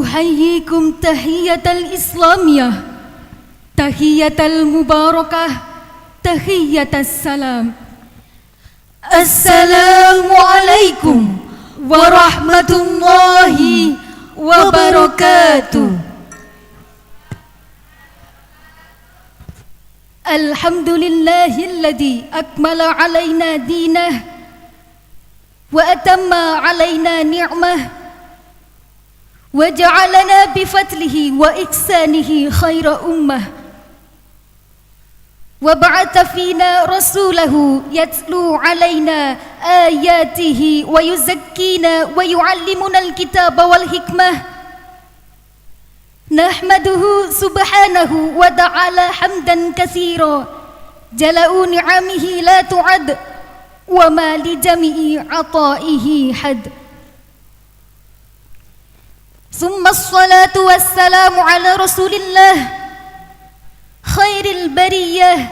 Uhayyikum tahiyatal islamiyah, tahiyatal mubarakah, tahiyatas salam. Assalamualaikum warahmatullahi wabarakatuh. Alhamdulillahilladzi akmala alaina dinah wa atamma alaina ni'mah wa ja'alana bifadlihi wa ihsanihi khaira ummah wa ba'atha fina rasulahu yatlu alaina ayatihi wa yuzakkina wa yu'allimuna alkitaba wal hikmah. Nahmaduhu subhanahu wa ta'ala hamdan katsira jala'u ni'amihi la tu'ad wa ma li jami'i ata'ihi had. Summa assalatu wassalamu ala rasulillah khairil bariyah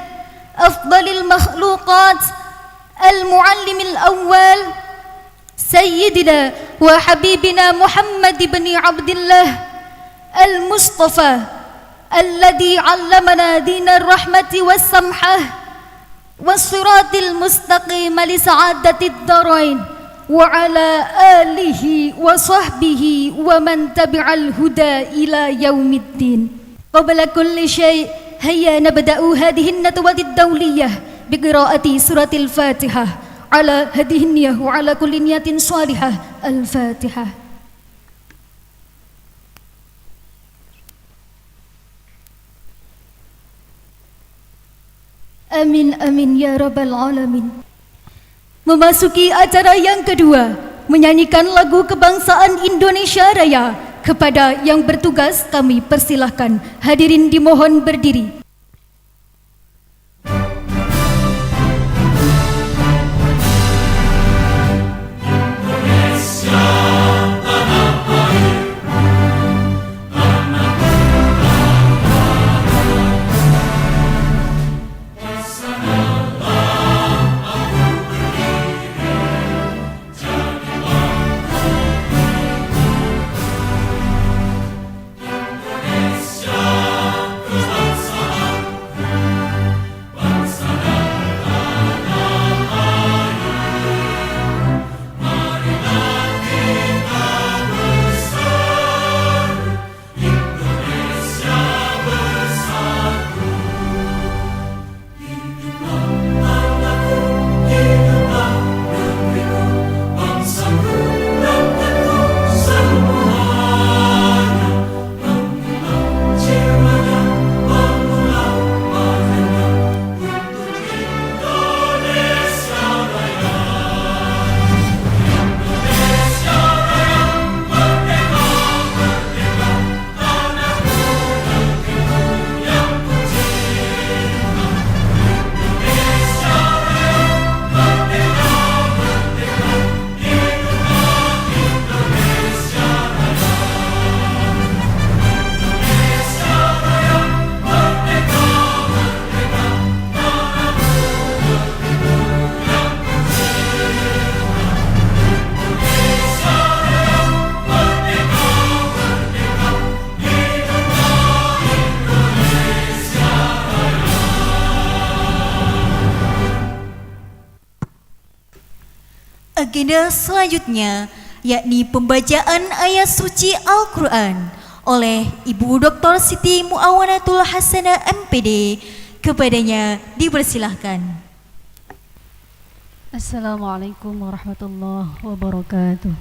afdalil makhluqat al-muallimil awwal sayyidina wa habibina Muhammad ibn Abdillah al-Mustafa alladhi 'allamana dinar rahmati was-samhah was-siratil mustaqim li sa'adatid darain wa 'ala alihi wa sahbihi wa man tabi'al huda ila yaumiddin. Qabla kulli syai' hayya nabda'u hadhihi an-nadwatid dawliyah bi qira'ati suratil Fatihah ala hadhihi niyyah wa ala kulli niyatin shalihah. Al-Fatihah. Amin amin ya rabbal alamin. Memasuki acara yang kedua, menyanyikan lagu kebangsaan Indonesia Raya. Kepada yang bertugas kami persilahkan, hadirin dimohon berdiri. Agenda selanjutnya yakni pembacaan ayat suci Al-Quran oleh Ibu Dr. Siti Muawanatul Hasanah MPD. Kepadanya dipersilahkan. Assalamualaikum warahmatullahi wabarakatuh.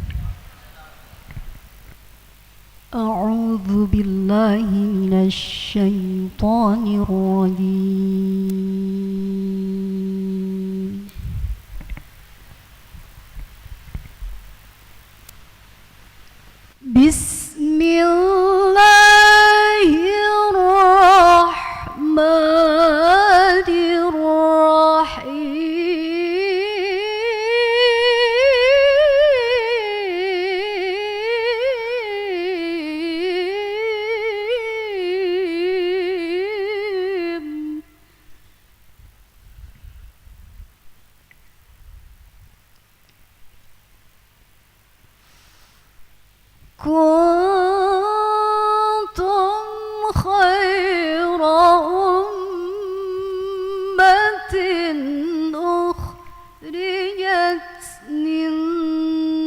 A'udzu billahi minasy syaithanir rajim. Bismillahirrahmanirrahim.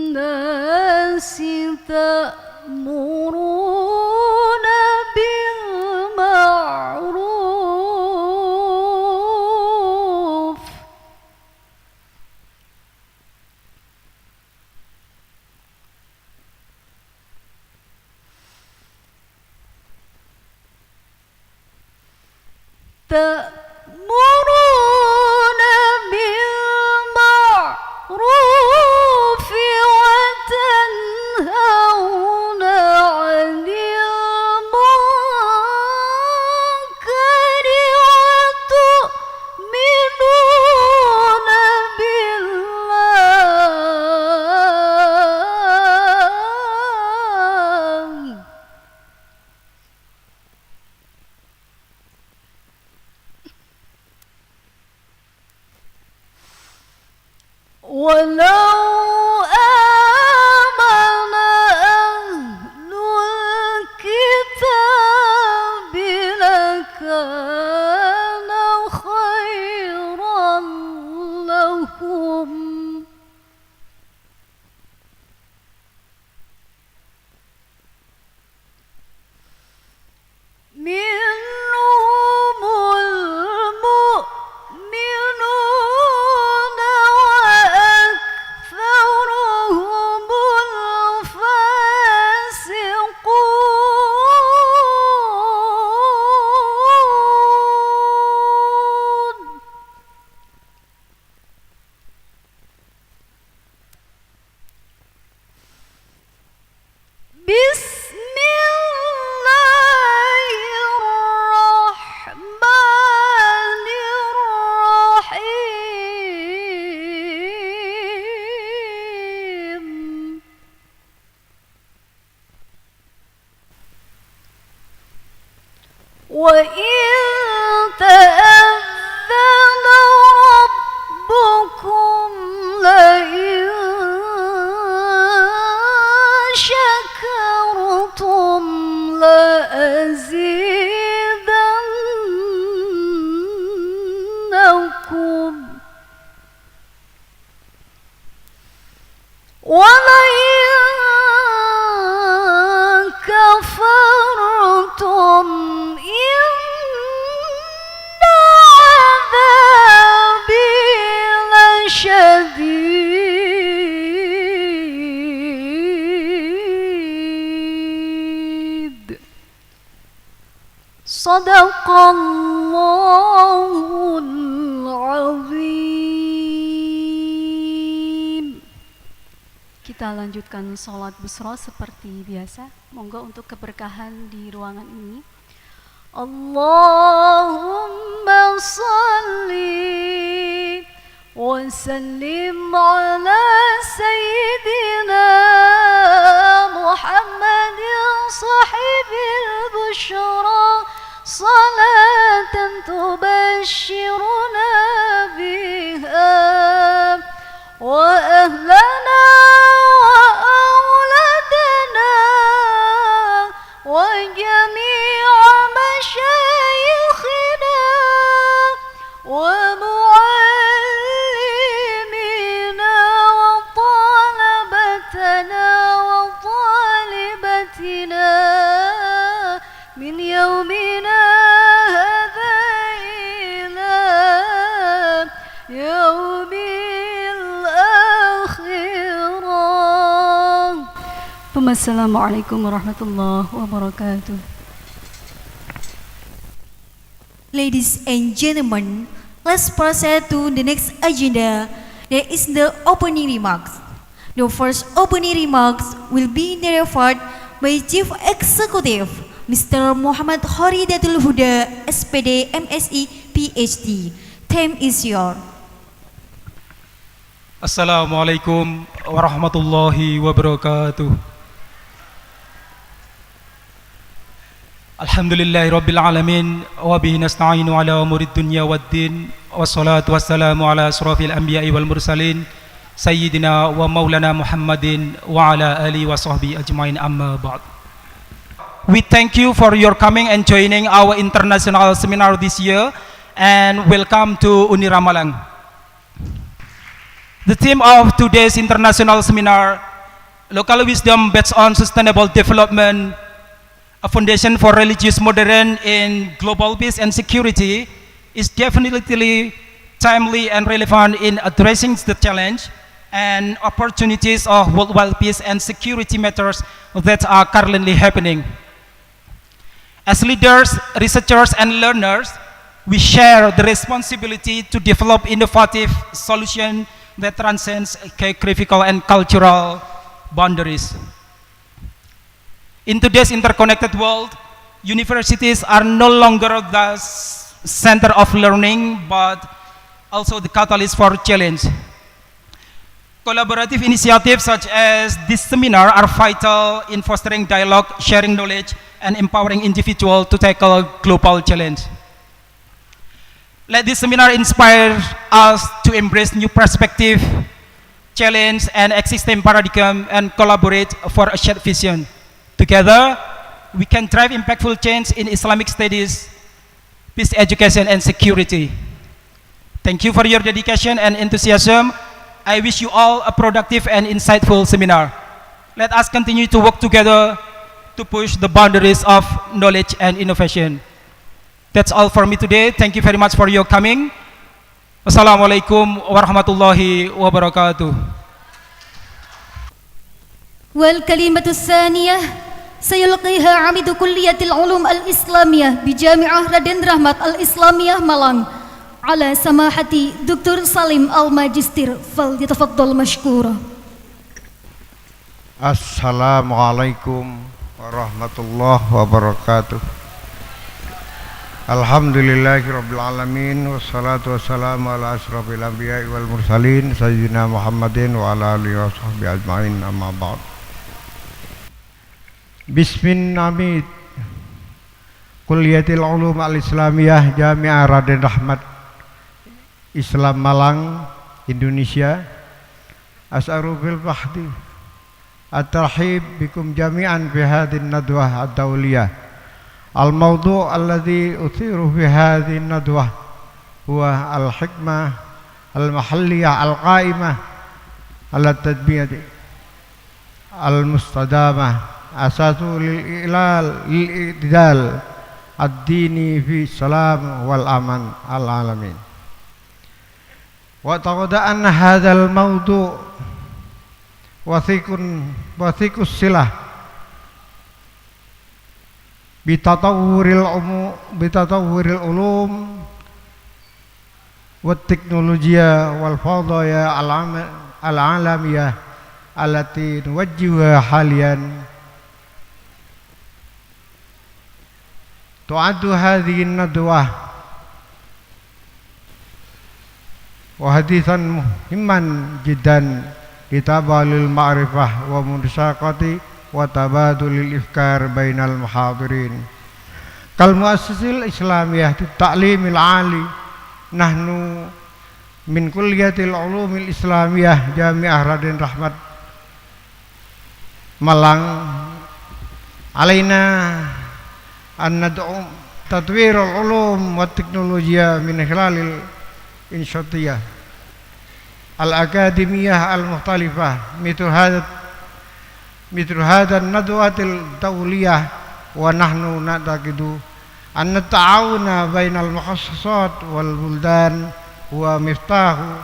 الناس تأمرون بالمعروف تأمرون بالمعروف وتنهون عن المنكر وتؤمنون بالله ولو آمن أهل الكتاب لكان خيرا لهم منهم المؤمنون وأكثرهم الفاسقون بسم الله الرحمن الرحيم وإن تأذن ربكم لئن شكرتم لأزيدنكم ولئن كفرتم إن عذابي لشديد صدق الله العظيم. Kita lanjutkan sholat busra seperti biasa. Monggo untuk keberkahan di ruangan ini. Allahumma salli wa sallim ala sayyidina Muhammadin sahibil bushra salatan tubashiruna biha wa ahlana وجميع مشايخنا ومعلمينا وطلبتنا وطالبتنا من يومنا هذا إلى يوم الآخرة. Assalamualaikum warahmatullahi wabarakatuh. Ladies and gentlemen, let's proceed to the next agenda. That is the opening remarks. The first opening remarks will be delivered by Chief Executive Mr. Muhammad Khoridatul Huda, SPD, MSc, PhD. Time is yours. Assalamualaikum warahmatullahi wabarakatuh. Alhamdulillahi rabbil alamin wa bihi nasta'inu ala umurid dunya waddin wassalatu wassalamu ala asrafil anbiya'i wal mursalin sayyidina wa maulana Muhammadin wa ala alihi wa sahbihi ajmain, amma ba'd. We thank you for your coming and joining our international seminar this year, and welcome to Unira Malang. The theme of today's international seminar, Local Wisdom Based on Sustainable Development, a foundation for religious modern in global peace and security, is definitely timely and relevant in addressing the challenge and opportunities of worldwide peace and security matters that are currently happening. As leaders, researchers, and learners, we share the responsibility to develop innovative solutions that transcends geographical and cultural boundaries. In today's interconnected world, universities are no longer the center of learning, but also the catalyst for change. Collaborative initiatives such as this seminar are vital in fostering dialogue, sharing knowledge, and empowering individuals to tackle global challenge. Let this seminar inspire us to embrace new perspective, challenge, and existing paradigm, and collaborate for a shared vision. Together, we can drive impactful change in Islamic studies, peace education, and security. Thank you for your dedication and enthusiasm. I wish you all a productive and insightful seminar. Let us continue to work together to push the boundaries of knowledge and innovation. That's all for me today. Thank you very much for your coming. Wassalamualaikum warahmatullahi wabarakatuh. والكلمة الثانية سيلقيها عميد كلية العلوم الإسلامية بجامعة رادن رحمت الإسلامية مالang على سماحة دكتور سالم الماجستير فليتفضل مشكورا. Assalamualaikum warahmatullahi wabarakatuh. Alhamdulillahirabbil alamin wassalatu wassalamu ala asrofil anbiya'i wal mursalin sayyidina Muhammadin wa ala alihi wa sahbihi ajma'in, amma ba'd. Bismillahirrahmanirrahim. Kuliyatil Ulum Al-Islamiyah Jami'ah Raden Rahmat Islam Malang, Indonesia. As'aru bil fahdi at-tarhib bikum jami'an fi hadhihi an-nadwah ad-dawliyah. Al-mawdu' alladhi uthiru fi hadhihi an-nadwah huwa al-hikmah al-mahalliyah al-qa'imah ala tadbiyati al-mustadamah asatu lil-i'tidal ad-dini fi salam wal aman al-alamin. Wa taqada anna hadzal mawdu' wathiqus silah bitatawwuril ulum wat teknologiya wal fadaya al-alamiyah allati nuwajjihuha haliyan. Tu'addu hadhihi an-nadwah wa hadithan muhimman jiddan litabalil ma'rifah wa munsaqati wa tabadulil ifkar bainal muhadirin. Kal muassasil islamiyah ta'limil ali nahnu min kulliyatil ulumil islamiyah Jami'ah Raden Rahmat Malang alaina an nad'u tatwirul ulum wa teknologiya min khilalil insyatiyah al-akademiyah al-mukhtalifah mithlu hadha an-nadwatil dawliyah wa nahnu na'taqidu anna ta'awuna bainal mukhassasat wal buldan huwa miftahu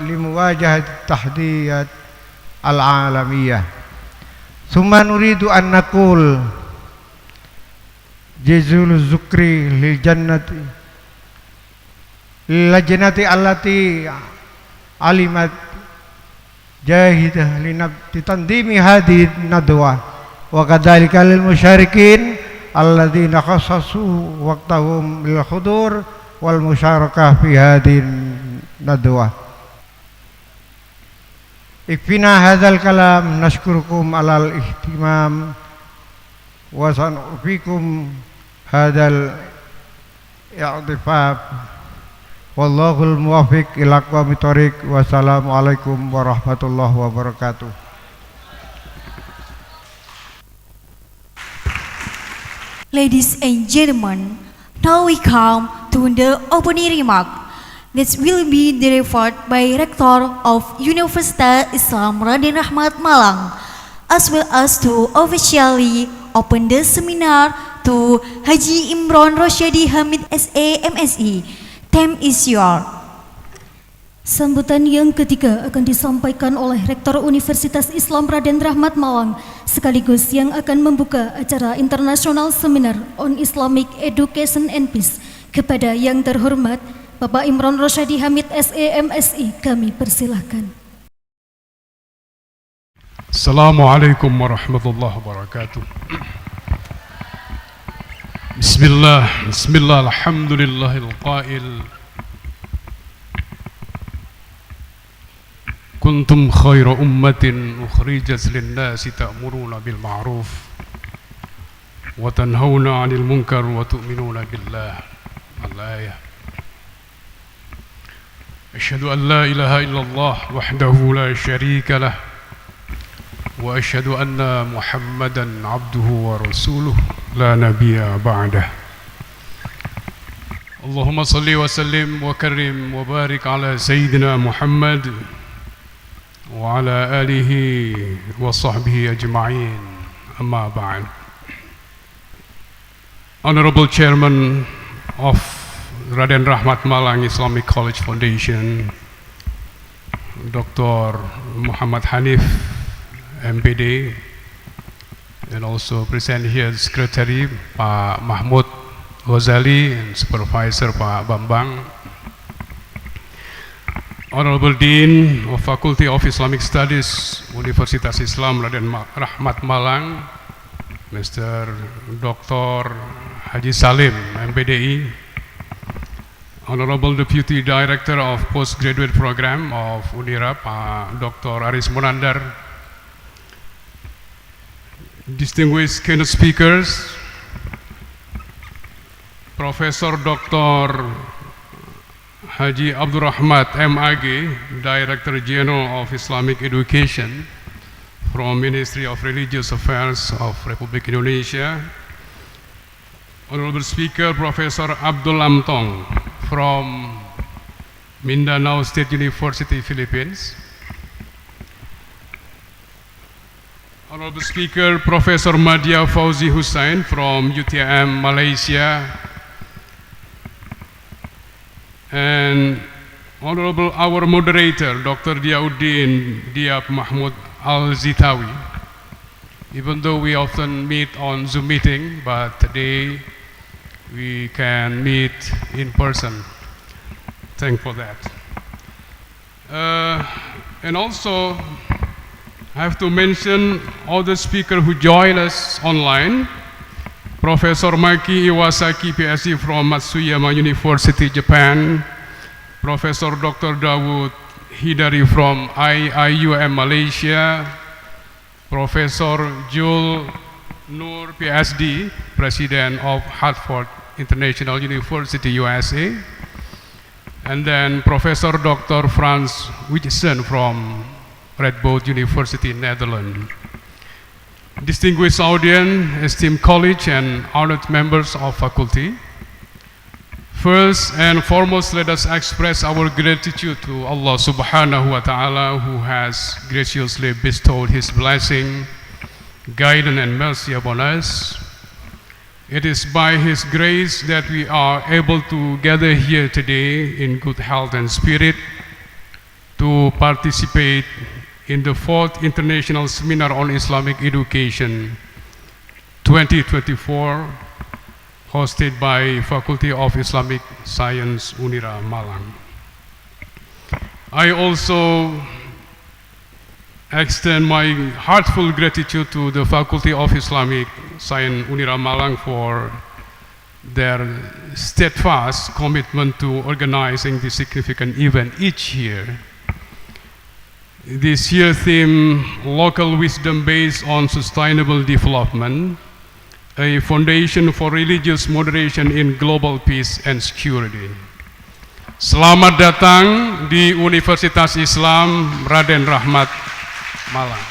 limuwajahati tahdiyat al-alamiyah. Thumma nuridu an naqul jazul zukri lil jannati lil jannati allati alimat jahidah litandimi hadhihi nadwa wa kadzalika lil musyarikin alladzina khassasu waqtahum lil hudur wal musyarakah fi hadhihi nadwa. Ikfina hadzal kalam, nashkurukum alal ihtimam wa sanufikum hadzal i'tifaf. Wallahul muwaffiq ila aqwamit thoriq. Wassalamualaikum warahmatullahi wabarakatuh. Ladies and gentlemen, now we come to the opening remark. that will be delivered by Rector of Universitas Islam Raden Rahmat Malang, as well as to officially open the seminar to Haji Imron Rosyadi Hamid SA MSI. Time is yours. Sambutan yang ketiga akan disampaikan oleh Rektor Universitas Islam Raden Rahmat Malang, sekaligus yang akan membuka acara International Seminar on Islamic Education and Peace. Kepada yang terhormat Bapak Imron Rosyadi Hamid SA MSI, kami persilahkan. Assalamualaikum warahmatullahi wabarakatuh. Bismillah, alhamdulillahil qail. Kuntum khaira ummatin ukhrijat lin-nasi ta'muruna bil ma'ruf wa tanhauna 'anil munkar wa tu'minuna billah. Al-ayah. Asyhadu an la ilaha illallah wahdahu la syarika lah wa asyhadu anna Muhammadan 'abduhu wa rasuluh la nabiyya ba'dah. Allahumma salli wa sallim wa karrim wa barik ala sayyidina Muhammad wa ala alihi wa sahbihi ajma'in. Amma ba'd. Honorable Chairman of Raden Rahmat Malang Islamic College Foundation, Dr. Muhammad Hanif, MPD, and also present here Secretary Pak Mahmud Ghazali and Supervisor Pak Bambang, Honorable Dean of Faculty of Islamic Studies, Universitas Islam Raden Rahmat Malang, Mr. Dr. Haji Salim, MPDI, Honorable Deputy Director of Postgraduate Program of Unira, Pak Dr. Aris Munandar, distinguished keynote speakers, Professor Dr. Haji Abdul Rahmat MAG, Director General of Islamic Education from Ministry of Religious Affairs of Republik Indonesia, Honorable Speaker Professor Abdul Lamtong from Mindanao State University, Philippines, Honorable Speaker Professor Madia Fauzi Hussain from UTM Malaysia, and Honorable our moderator Dr. Diauddin Diab Mahmud Al-Zitawi. Even though we often meet on Zoom meeting, but today we can meet in person. Thank for that. And also I have to mention all the speakers who join us online. Professor Maki Iwasaki, PhD from Matsuyama University, Japan. Professor Dr. Dawood Hidari from IIUM, Malaysia. Professor Jul Nur, PhD, President of Hartford International University, USA. And then Professor Dr. Frans Witsen from Radboud University, Netherlands. Distinguished audience, esteemed college and honored members of faculty. First and foremost, let us express our gratitude to Allah subhanahu wa ta'ala, who has graciously bestowed His blessing, guidance and mercy upon us. It is by His grace that we are able to gather here today in good health and spirit to participate in the 4th International Seminar on Islamic Education 2024, hosted by Faculty of Islamic Science, Unira, Malang. I also extend my heartfelt gratitude to the Faculty of Islamic Science, Unira, Malang for their steadfast commitment to organizing this significant event each year. This year's theme, Local Wisdom Based on Sustainable Development, a Foundation for Religious Moderation in Global Peace and Security. Selamat datang di Universitas Islam Raden Rahmat Malang.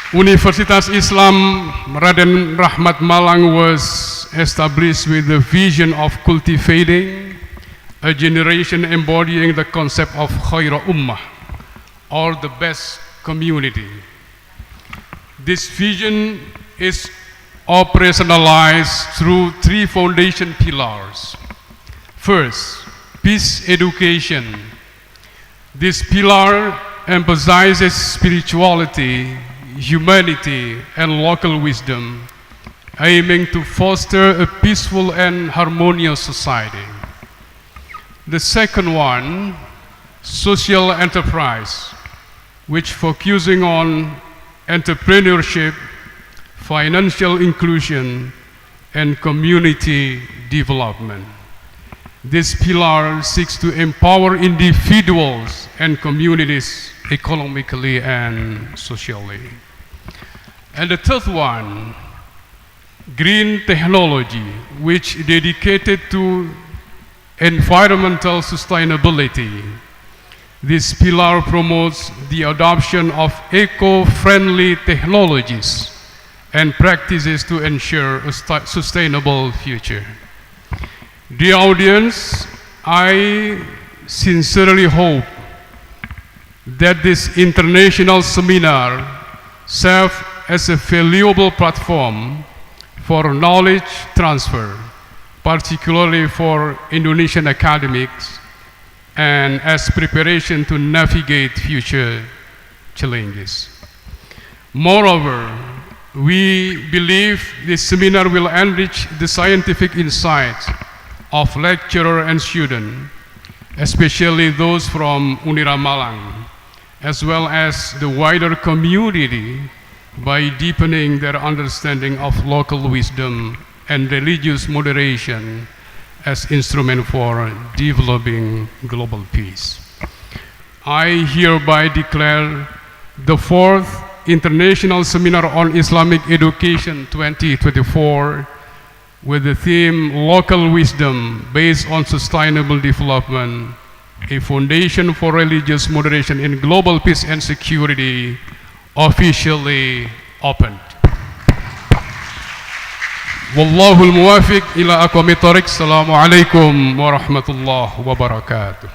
Universitas Islam Raden Rahmat Malang was established with the vision of cultivating a generation embodying the concept of Khaira Ummah, or the best community. This vision is operationalized through three foundation pillars. First, peace education. This pillar emphasizes spirituality, humanity, and local wisdom, aiming to foster a peaceful and harmonious society. The second one, social enterprise, which focusing on entrepreneurship, financial inclusion, and community development. This pillar seeks to empower individuals and communities economically and socially. And the third one, green technology, which dedicated to environmental sustainability. This pillar promotes the adoption of eco-friendly technologies and practices to ensure a sustainable future. Dear audience, I sincerely hope that this international seminar serves as a valuable platform for knowledge transfer, particularly for Indonesian academics, and as preparation to navigate future challenges. Moreover, we believe this seminar will enrich the scientific insights of lecturer and student, especially those from Unira Malang, as well as the wider community, by deepening their understanding of local wisdom and religious moderation as instrument for developing global peace. I hereby declare the fourth International Seminar on Islamic Education 2024 with the theme Local Wisdom Based on Sustainable Development, a Foundation for Religious Moderation in Global Peace and Security, officially opened. Wallahul muwafiq ila aqwamit thoriq. Assalamualaikum warahmatullahi wabarakatuh.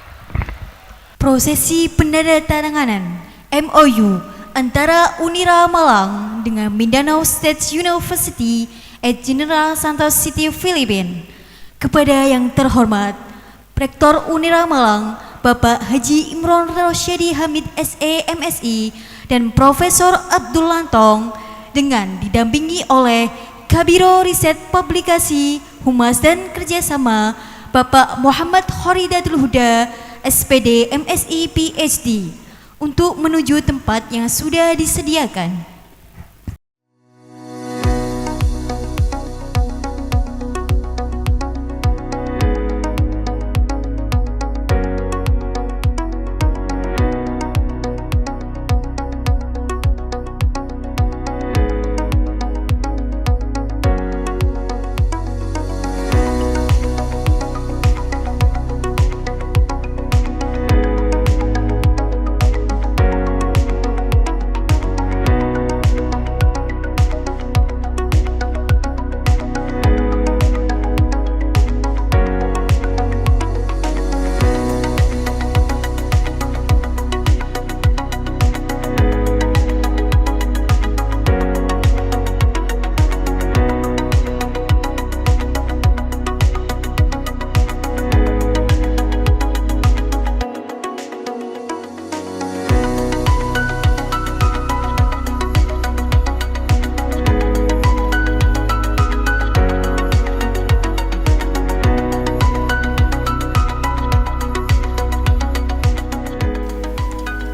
Prosesi penandatanganan MOU antara Unira Malang dengan Mindanao State University at General Santos City, Philippines. Kepada yang terhormat Rektor Unira Malang, Bapak Haji Imron Rosyadi Hamid SE MSI, dan Profesor Abdul Lantong, dengan didampingi oleh Kabiro Riset Publikasi, Humas dan Kerjasama, Bapak Muhammad Khoridatul Huda, SPD MSI PhD, untuk menuju tempat yang sudah disediakan.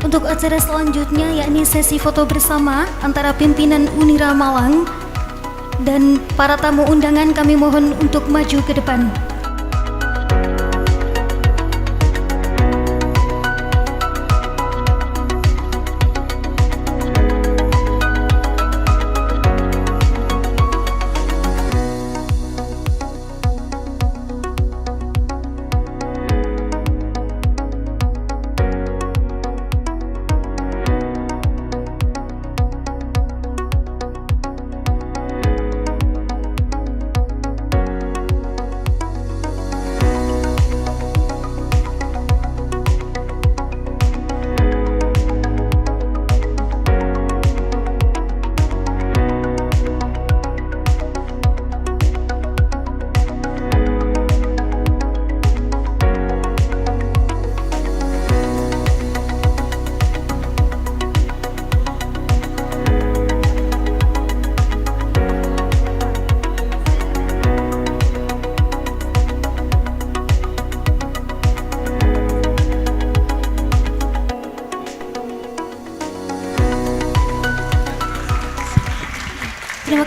Untuk acara selanjutnya yakni sesi foto bersama antara pimpinan Unira Malang dan para tamu undangan, kami mohon untuk maju ke depan.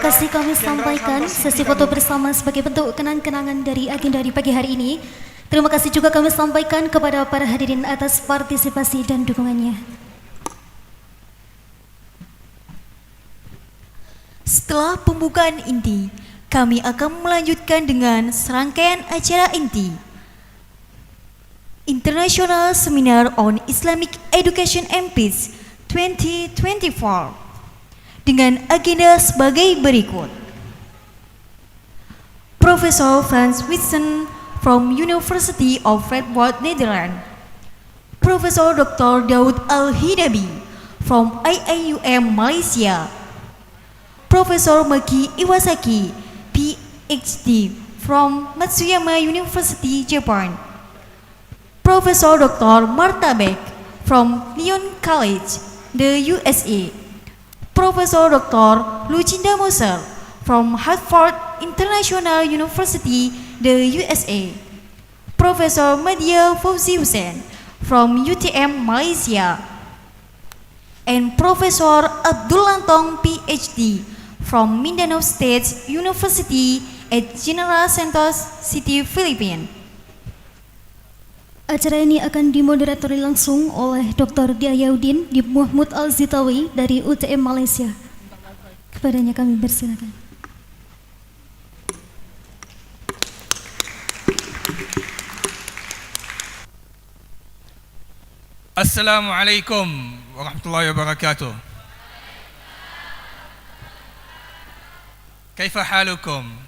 kasih kami sampaikan sesi foto bersama sebagai bentuk kenang-kenangan dari agenda di pagi hari ini. Terima kasih juga kami sampaikan kepada para hadirin atas partisipasi dan dukungannya. Setelah pembukaan inti, kami akan melanjutkan dengan serangkaian acara inti. International Seminar on Islamic Education and Peace 2024 dengan agenda sebagai berikut. Profesor Frans Witsen from University of Redwood, Netherlands. Profesor Dr. Daud Al-Hidabi from IAUM, Malaysia. Profesor Maki Iwasaki, PhD from Matsuyama University, Japan. Profesor Dr. Martha Beck from Lyon College, the USA. Profesor Dr. Lucinda Moser from Hartford International University, the USA. Profesor Madia Fauzi Hussein from UTM, Malaysia. And Profesor Abdul Lantong, PhD from Mindanao State University at General Santos City, Philippines. Acara ini akan dimoderatori langsung oleh Dr. Diayaudin Muhammad Al-Zitawi dari UTM Malaysia. Kepadanya kami persilakan. Assalamualaikum warahmatullahi wabarakatuh. Kaifa halukum?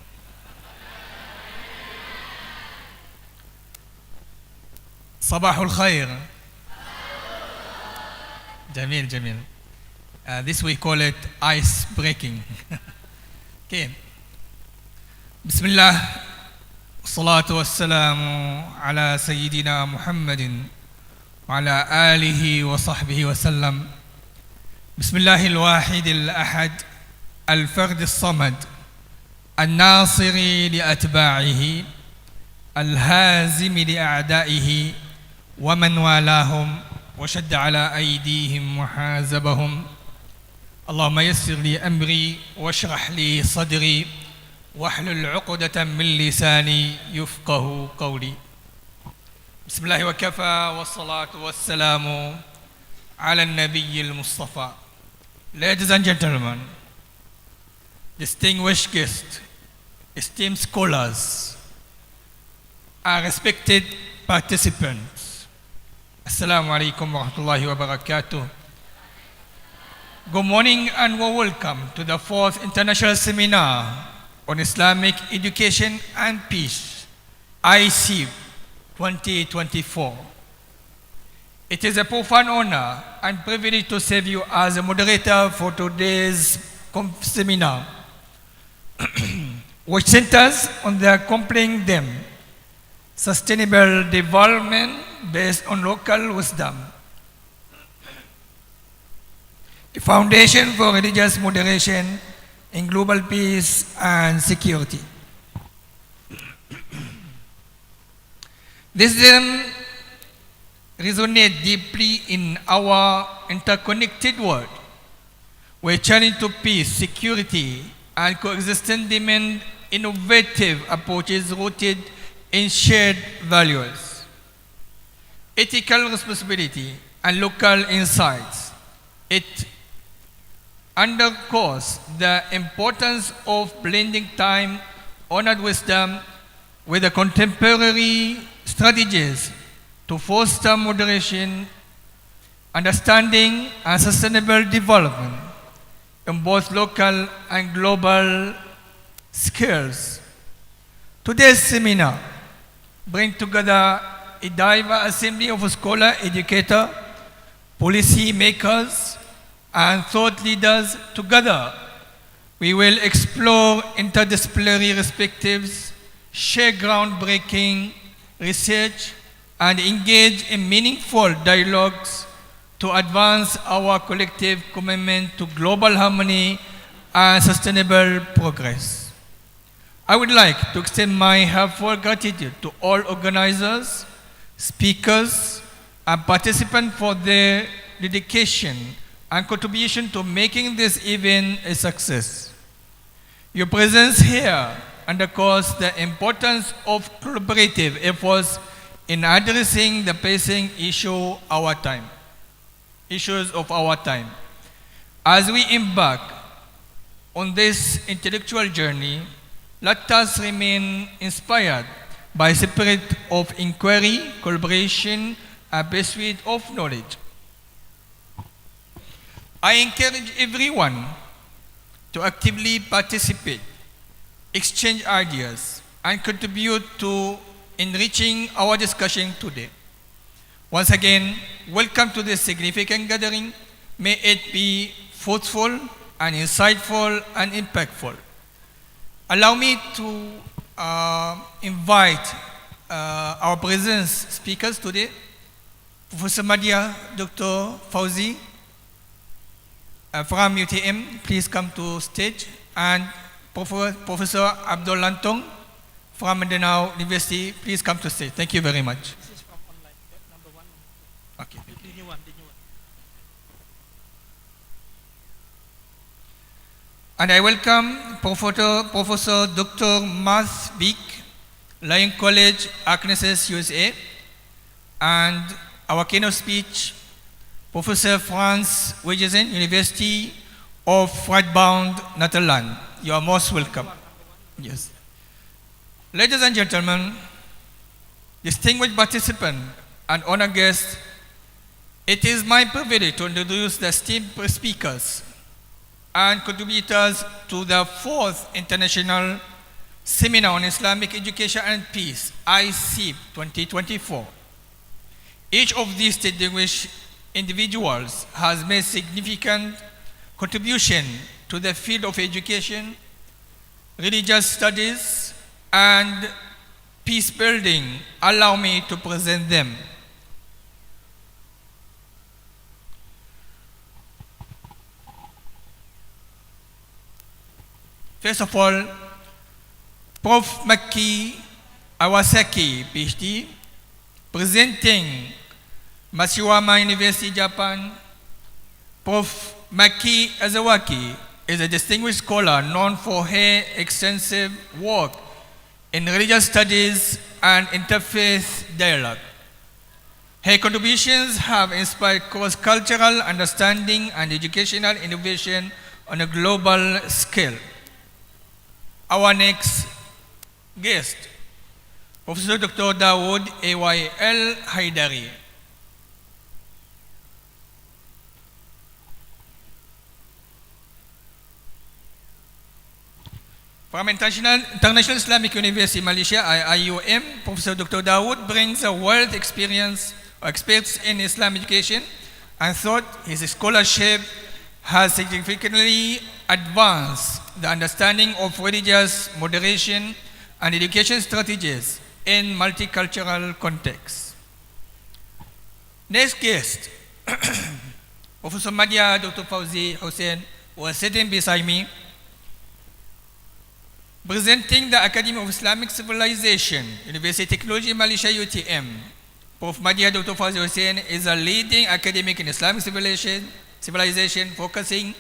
Sabahul khair. Jamil, jamil. This we call it ice breaking. Okay. Bismillah. Salatu wassalamu ala Sayyidina Muhammadin wa ala alihi wa sahbihi wa sallam. Bismillahil wahidil ahad. Al-fard as-samad. Al-nasiri li atba'ihi. Al-hazimi li a'da'ihi. ومن والاهم وشد على أيديهم وحازبهم اللهم يسر لي أمري واشرح لي صدري واحلل عقدة من لساني يفقه قولي بسم الله وكفى والصلاة والسلام على النبي المصطفى. Ladies and gentlemen, distinguished guests, esteemed scholars, and respected participants, Assalamu alaikum warahmatullahi wabarakatuh. Good morning and welcome to the 4th International Seminar on Islamic Education and Peace, IC 2024. It is a profound honor and privilege to serve you as a moderator for today's seminar, which centers on the compelling them sustainable development based on local wisdom, the foundation for religious moderation in global peace and security. This then resonates deeply in our interconnected world, where challenge to peace, security, and coexistence demand innovative approaches rooted in shared values, ethical responsibility, and local insights. It underscores the importance of blending time-honored wisdom with the contemporary strategies to foster moderation, understanding, and sustainable development in both local and global scales. Today's seminar brings together a diverse assembly of scholars, educators, policy makers, and thought leaders. Together, we will explore interdisciplinary perspectives, share groundbreaking research, and engage in meaningful dialogues to advance our collective commitment to global harmony and sustainable progress. I would like to extend my heartfelt gratitude to all organizers, speakers, and participants for their dedication and contribution to making this event a success. Your presence here underscores the importance of collaborative efforts in addressing the pressing issues of our time. As we embark on this intellectual journey, let us remain inspired by a spirit of inquiry, collaboration, and pursuit of knowledge. I encourage everyone to actively participate, exchange ideas, and contribute to enriching our discussion today. Once again, welcome to this significant gathering. May it be fruitful and insightful and impactful. Allow me to invite our present speakers today, Professor Madya Dr. Fauzi from UTM, please come to stage, and Professor Abdul Lantong from Mindanao University, please come to stage. Thank you very much. This is from online, number one. Okay. The new one. And I welcome Professor Dr. Mas Vic, Lyon College, Arkansas, USA, and our keynote speech, Professor Frans Wegesen, University of Fredbound, Netherlands. You are most welcome. Yes. Ladies and gentlemen, distinguished participants and honored guests, it is my privilege to introduce the esteemed speakers and contributors to the 4th International Seminar on Islamic Education and Peace, ICEP 2024. Each of these distinguished individuals has made significant contribution to the field of education, religious studies, and peace building. Allow me to present them. First of all, Prof. Maki Awasaki, PhD, presenting Matsuwama University, Japan. Prof. Maki Azawaki is a distinguished scholar known for her extensive work in religious studies and interfaith dialogue. Her contributions have inspired cross-cultural understanding and educational innovation on a global scale. Our next guest, Professor Dr. Dawood A.Y.L. Haidari. From International Islamic University, Malaysia, IUM, Professor Dr. Dawood brings a world experience or experts in Islam education and thought his scholarship has significantly advanced the understanding of religious moderation and education strategies in multicultural contexts. Next guest, Professor Madya Dr. Fauzi Hussain, who is sitting beside me, presenting the Academy of Islamic Civilization, University Technology Malaysia UTM. Prof. Madya Dr. Fauzi Hussain is a leading academic in Islamic civilization focusing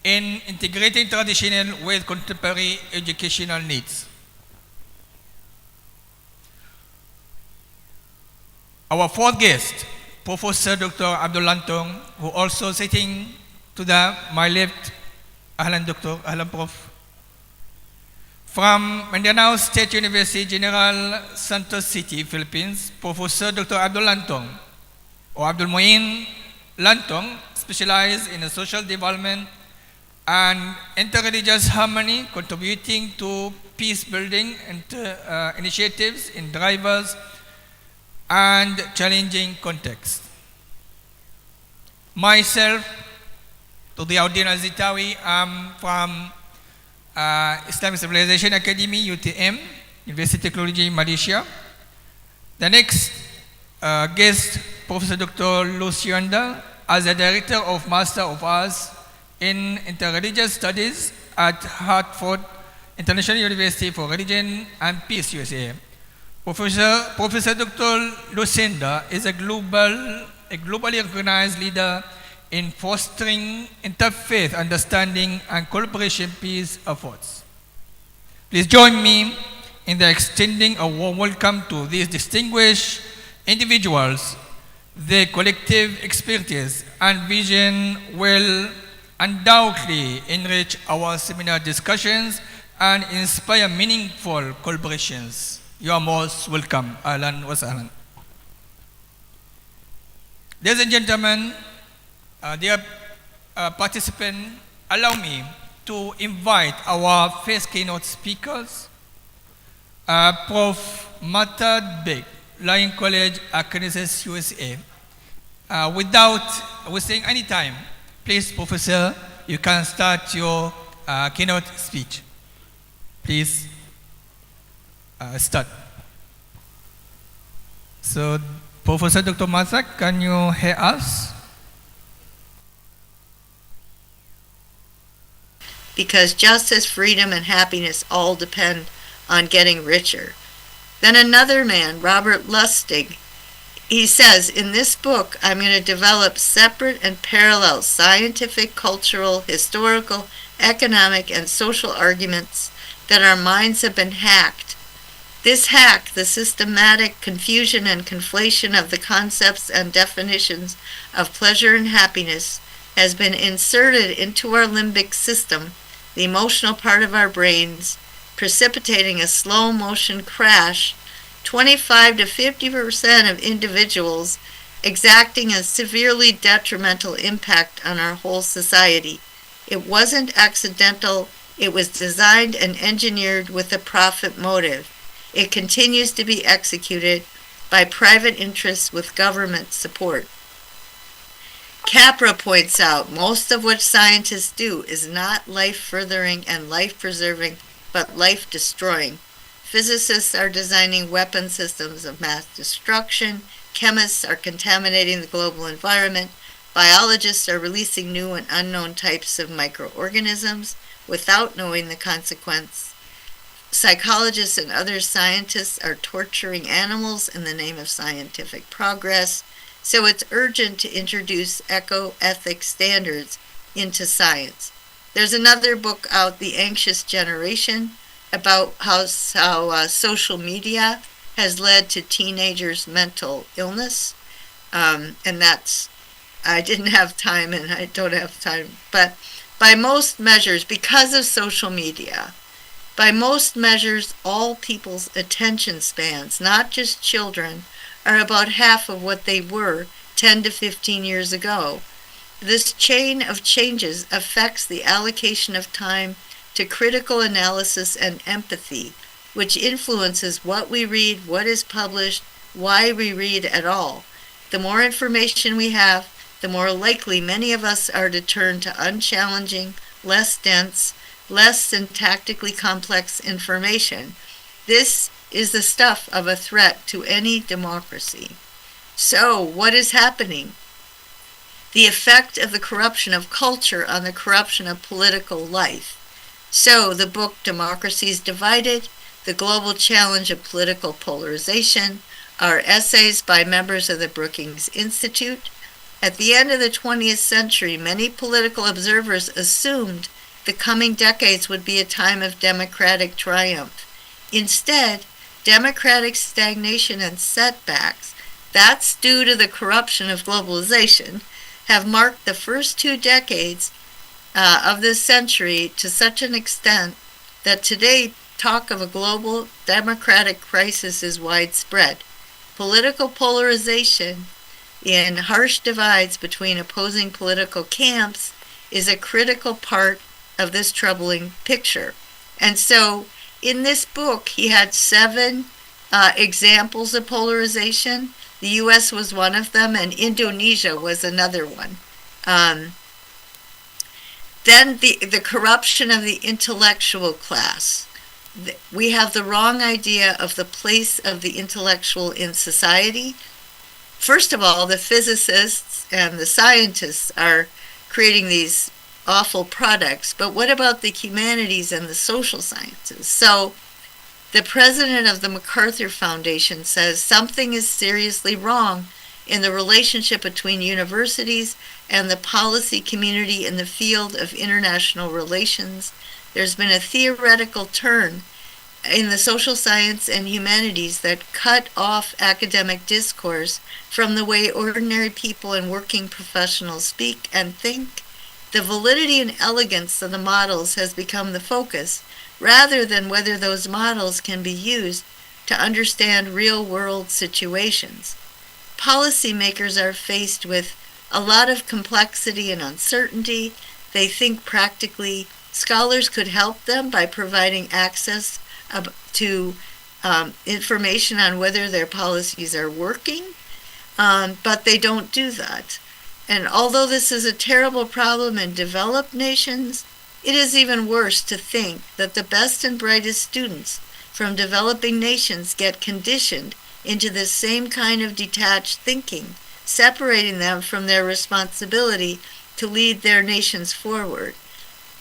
in integrating traditional with contemporary educational needs. Our fourth guest, Professor Dr. Abdul Lantong, who also sitting to my left. Ahlan Doctor, Ahlan Prof. From Mindanao State University, General Santos City, Philippines, Professor Dr. Abdul Lantong, or Abdul Muin Lantong, specialized in social development and interreligious harmony, contributing to peace building initiatives in diverse and challenging contexts. Myself, Tudiauddin Al-Zitawi, I'm from Islamic Civilization Academy, UTM, University Technology, Malaysia. The next guest, Professor Dr. Lucianda, as the Director of Master of Arts in Interreligious Studies at Hartford International University for Religion and Peace, USA. Professor Dr. Lucinda is a globally recognized leader in fostering interfaith understanding and collaboration peace efforts. Please join me in the extending a warm welcome to these distinguished individuals. Their collective expertise and vision will undoubtedly enrich our seminar discussions and inspire meaningful collaborations. You are most welcome. Ahlan wa sahlan. Ladies and gentlemen, dear participants, allow me to invite our first keynote speakers, Prof. Mata Beg, Lion College, Arkansas, USA. Without wasting any time, please, Professor, you can start your keynote speech. Please start. So, Professor Dr. Mazak, can you hear us? Because justice, freedom, and happiness all depend on getting richer. Then another man, Robert Lustig, he says, in this book, I'm going to develop separate and parallel scientific, cultural, historical, economic, and social arguments that our minds have been hacked. This hack, the systematic confusion and conflation of the concepts and definitions of pleasure and happiness, has been inserted into our limbic system, the emotional part of our brains, precipitating a slow motion crash, 25 to 50% of individuals exacting a severely detrimental impact on our whole society. It wasn't accidental, it was designed and engineered with a profit motive. It continues to be executed by private interests with government support. Capra points out most of what scientists do is not life-furthering and life-preserving, but life-destroying. Physicists are designing weapon systems of mass destruction, chemists are contaminating the global environment, biologists are releasing new and unknown types of microorganisms without knowing the consequence. Psychologists and other scientists are torturing animals in the name of scientific progress. So it's urgent to introduce eco-ethic standards into science. There's another book out, The Anxious Generation, about how social media has led to teenagers' mental illness. And that's, I didn't have time and I don't have time, but by most measures, because of social media, by most measures, all people's attention spans, not just children, are about half of what they were 10 to 15 years ago. This chain of changes affects the allocation of time to critical analysis and empathy, which influences what we read, what is published, why we read at all. The more information we have, the more likely many of us are to turn to unchallenging, less dense, less syntactically complex information. This is the stuff of a threat to any democracy. So, what is happening? The effect of the corruption of culture on the corruption of political life. So, the book Democracies Divided, The Global Challenge of Political Polarization, are essays by members of the Brookings Institute. At the end of the 20th century, many political observers assumed the coming decades would be a time of democratic triumph. Instead, democratic stagnation and setbacks, that's due to the corruption of globalization, have marked the first 2 decades of this century to such an extent that today talk of a global democratic crisis is widespread. Political polarization in harsh divides between opposing political camps is a critical part of this troubling picture. And so in this book, he had 7 examples of polarization. The U.S. was one of them, and Indonesia was another one. Then the corruption of the intellectual class. We have the wrong idea of the place of the intellectual in society. First of all, the physicists and the scientists are creating these awful products, but what about the humanities and the social sciences? So the president of the MacArthur Foundation says something is seriously wrong in the relationship between universities and the policy community in the field of international relations. There's been a theoretical turn in the social science and humanities that cut off academic discourse from the way ordinary people and working professionals speak and think, the validity and elegance of the models has become the focus, rather than whether those models can be used to understand real-world situations. Policymakers are faced with a lot of complexity and uncertainty. They think practically. Scholars could help them by providing access to information on whether their policies are working, but they don't do that. And although this is a terrible problem in developed nations, it is even worse to think that the best and brightest students from developing nations get conditioned into this same kind of detached thinking, separating them from their responsibility to lead their nations forward.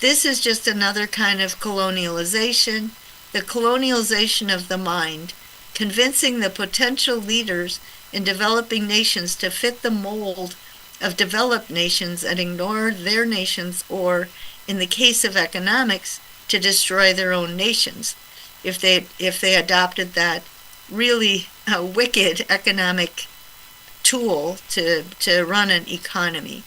This is just another kind of colonialization, the colonialization of the mind, convincing the potential leaders in developing nations to fit the mold of developed nations and ignore their nations, or, in the case of economics, to destroy their own nations, if they adopted that really wicked economic tool to run an economy.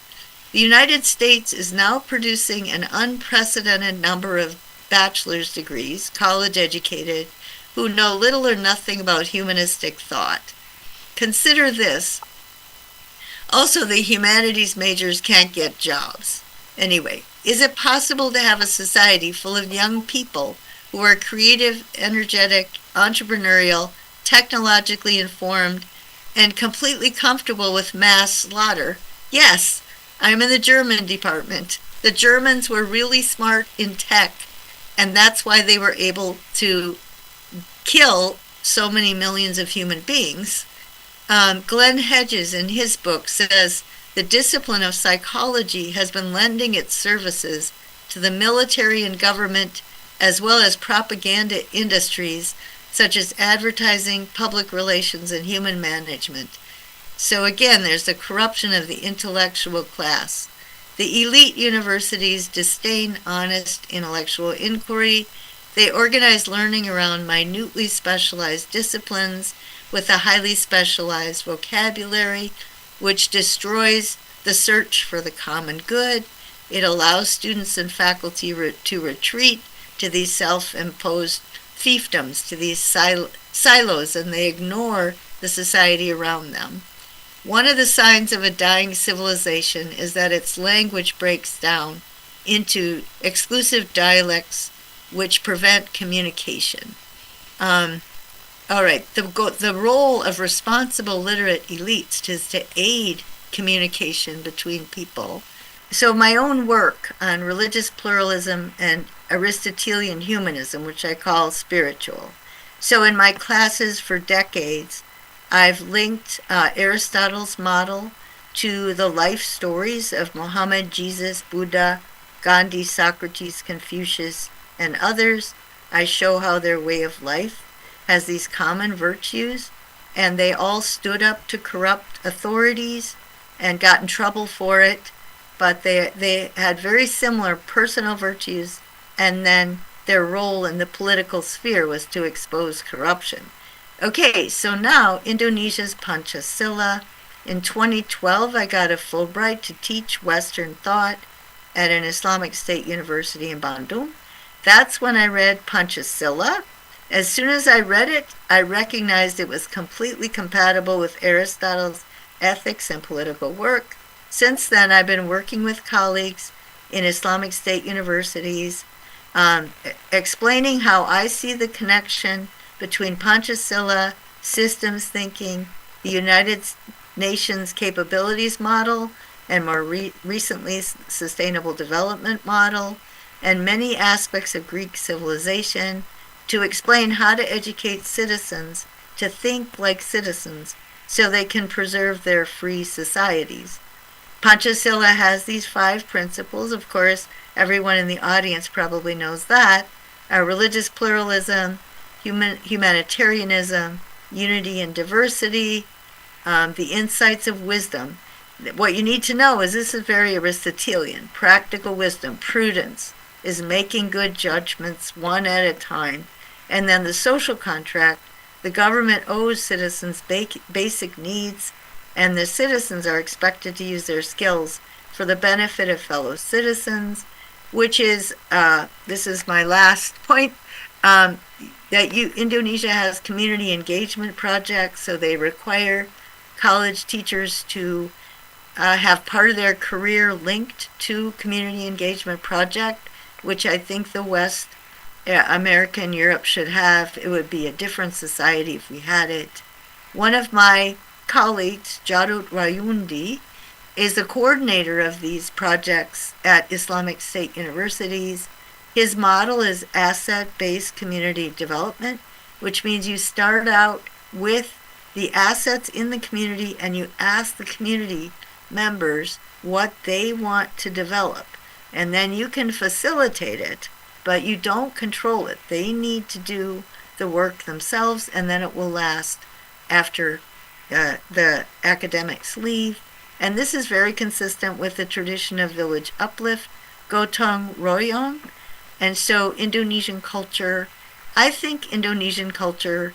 The United States is now producing an unprecedented number of bachelor's degrees, college educated, who know little or nothing about humanistic thought. Consider this. Also, the humanities majors can't get jobs. Anyway, is it possible to have a society full of young people who are creative, energetic, entrepreneurial, technologically informed, and completely comfortable with mass slaughter? Yes, I'm in the German department. The Germans were really smart in tech, and that's why they were able to kill so many millions of human beings. Glenn Hedges, in his book, says the discipline of psychology has been lending its services to the military and government, as well as propaganda industries such as advertising, public relations, and human management. So again, there's the corruption of the intellectual class. The elite universities disdain honest intellectual inquiry. They organize learning around minutely specialized disciplines with a highly specialized vocabulary, which destroys the search for the common good. It allows students and faculty to retreat to these self-imposed fiefdoms, to these silos, and they ignore the society around them. One of the signs of a dying civilization is that its language breaks down into exclusive dialects which prevent communication. All right, the role of responsible literate elites is to aid communication between people. So my own work on religious pluralism and Aristotelian humanism, which I call spiritual. So in my classes for decades, I've linked Aristotle's model to the life stories of Muhammad, Jesus, Buddha, Gandhi, Socrates, Confucius, and others. I show how their way of life has these common virtues, and they all stood up to corrupt authorities and got in trouble for it, but they had very similar personal virtues, and then their role in the political sphere was to expose corruption. Okay, so now Indonesia's Pancasila. In 2012, I got a Fulbright to teach Western thought at an Islamic State University in Bandung. That's when I read Pancasila. As soon as I read it, I recognized it was completely compatible with Aristotle's ethics and political work. Since then, I've been working with colleagues in Islamic State universities, explaining how I see the connection between Pancasila, systems thinking, the United Nations capabilities model, and more recently, sustainable development model, and many aspects of Greek civilization, to explain how to educate citizens to think like citizens so they can preserve their free societies. Pancasila has these 5 principles. Of course, everyone in the audience probably knows that. Religious pluralism, humanitarianism, unity and diversity, the insights of wisdom. What you need to know is this is very Aristotelian. Practical wisdom, prudence, is making good judgments one at a time. And then the social contract, the government owes citizens basic needs, and the citizens are expected to use their skills for the benefit of fellow citizens, which is, this is my last point, Indonesia has community engagement projects, so they require college teachers to have part of their career linked to community engagement project, which I think the West, America and Europe should have. It would be a different society if we had it. One of my colleagues, Jarut Rayundi, is the coordinator of these projects at Islamic State universities. His model is asset-based community development, which means you start out with the assets in the community and you ask the community members what they want to develop. And then you can facilitate it, but you don't control it. They need to do the work themselves, and then it will last after the academics leave. And this is very consistent with the tradition of village uplift, gotong royong. And so Indonesian culture, I think Indonesian culture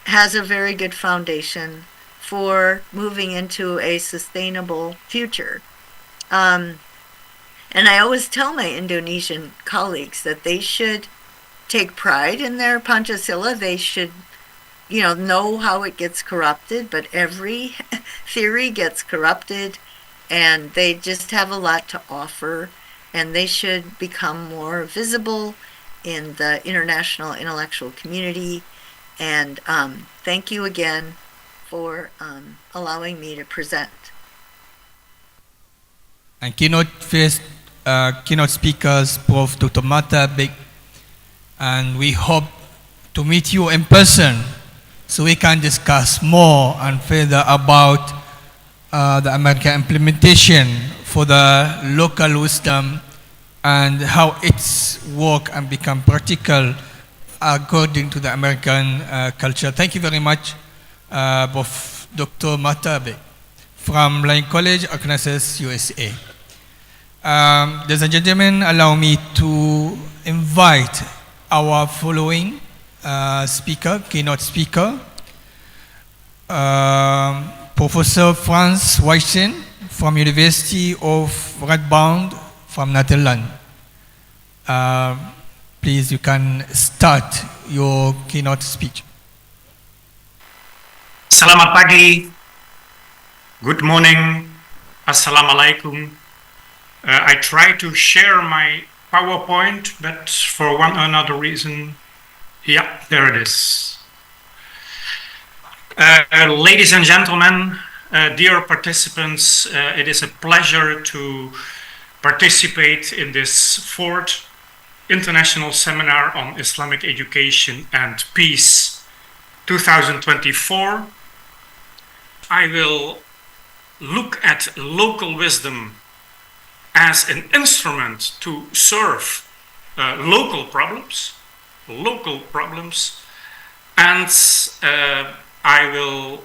has a very good foundation for moving into a sustainable future. And I always tell my Indonesian colleagues that they should take pride in their Pancasila. They should, know how it gets corrupted, but every theory gets corrupted, and they just have a lot to offer, and they should become more visible in the international intellectual community. And thank you again for allowing me to present. And keynote speakers, Prof. Dr. Mata Big, and we hope to meet you in person so we can discuss more and further about the American implementation for the local wisdom and how it's work and become practical according to the American culture. Thank you very much, Prof. Dr. Matabe from Malang College, Arkansas, USA. Ladies and gentlemen, allow me to invite our following keynote speaker, Professor Frans Wijsen from University of Radboud from Netherlands. Please, you can start your keynote speech. Selamat pagi, good morning, Assalamualaikum. I try to share my PowerPoint, but for one or another reason, yeah, there it is. Ladies and gentlemen, dear participants, it is a pleasure to participate in this fourth International Seminar on Islamic Education and Peace 2024. I will look at local wisdom as an instrument to serve local problems, and I will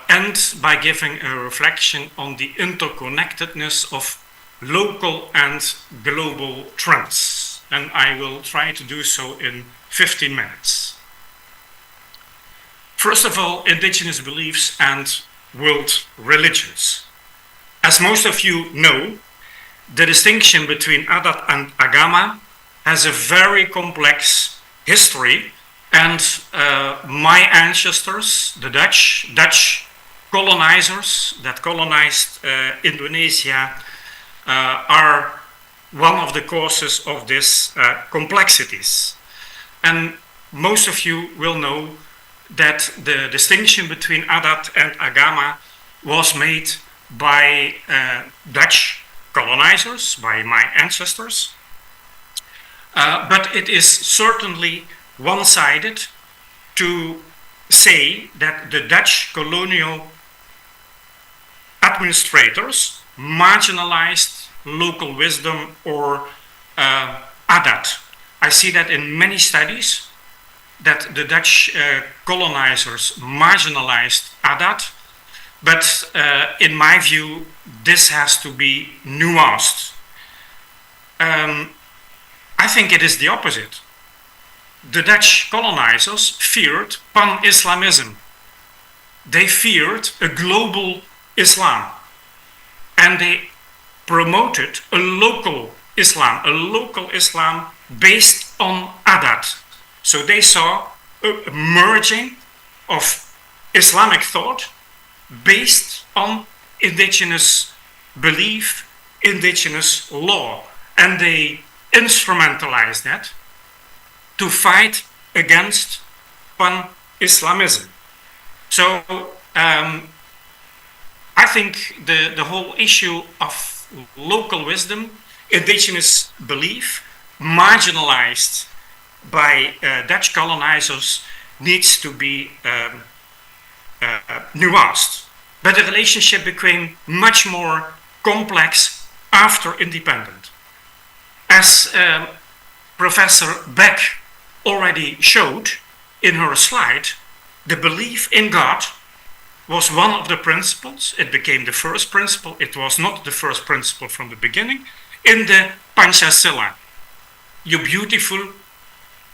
end by giving a reflection on the interconnectedness of local and global trends, and I will try to do so in 15 minutes. First of all, indigenous beliefs and world religions. As most of you know, the distinction between adat and agama has a very complex history, and my ancestors, the Dutch colonizers that colonized Indonesia, are one of the causes of this complexities. And most of you will know that the distinction between adat and agama was made by Dutch colonizers, by my ancestors, but it is certainly one-sided to say that the Dutch colonial administrators marginalized local wisdom or adat. I see that in many studies that the Dutch colonizers marginalized adat, but in my view this has to be nuanced. I think it is the opposite. the Dutch colonizers feared pan-Islamism. They feared a global Islam. And they promoted a local Islam based on adat. So they saw a merging of Islamic thought based on indigenous belief, indigenous law. And they instrumentalized that to fight against pan-Islamism. So I think the whole issue of local wisdom, indigenous belief, marginalized by Dutch colonizers, needs to be nuanced. But the relationship became much more complex after independence. As Professor Beck already showed in her slide, the belief in God was one of the principles. It became the first principle. It was not the first principle from the beginning. In the Pancasila, your beautiful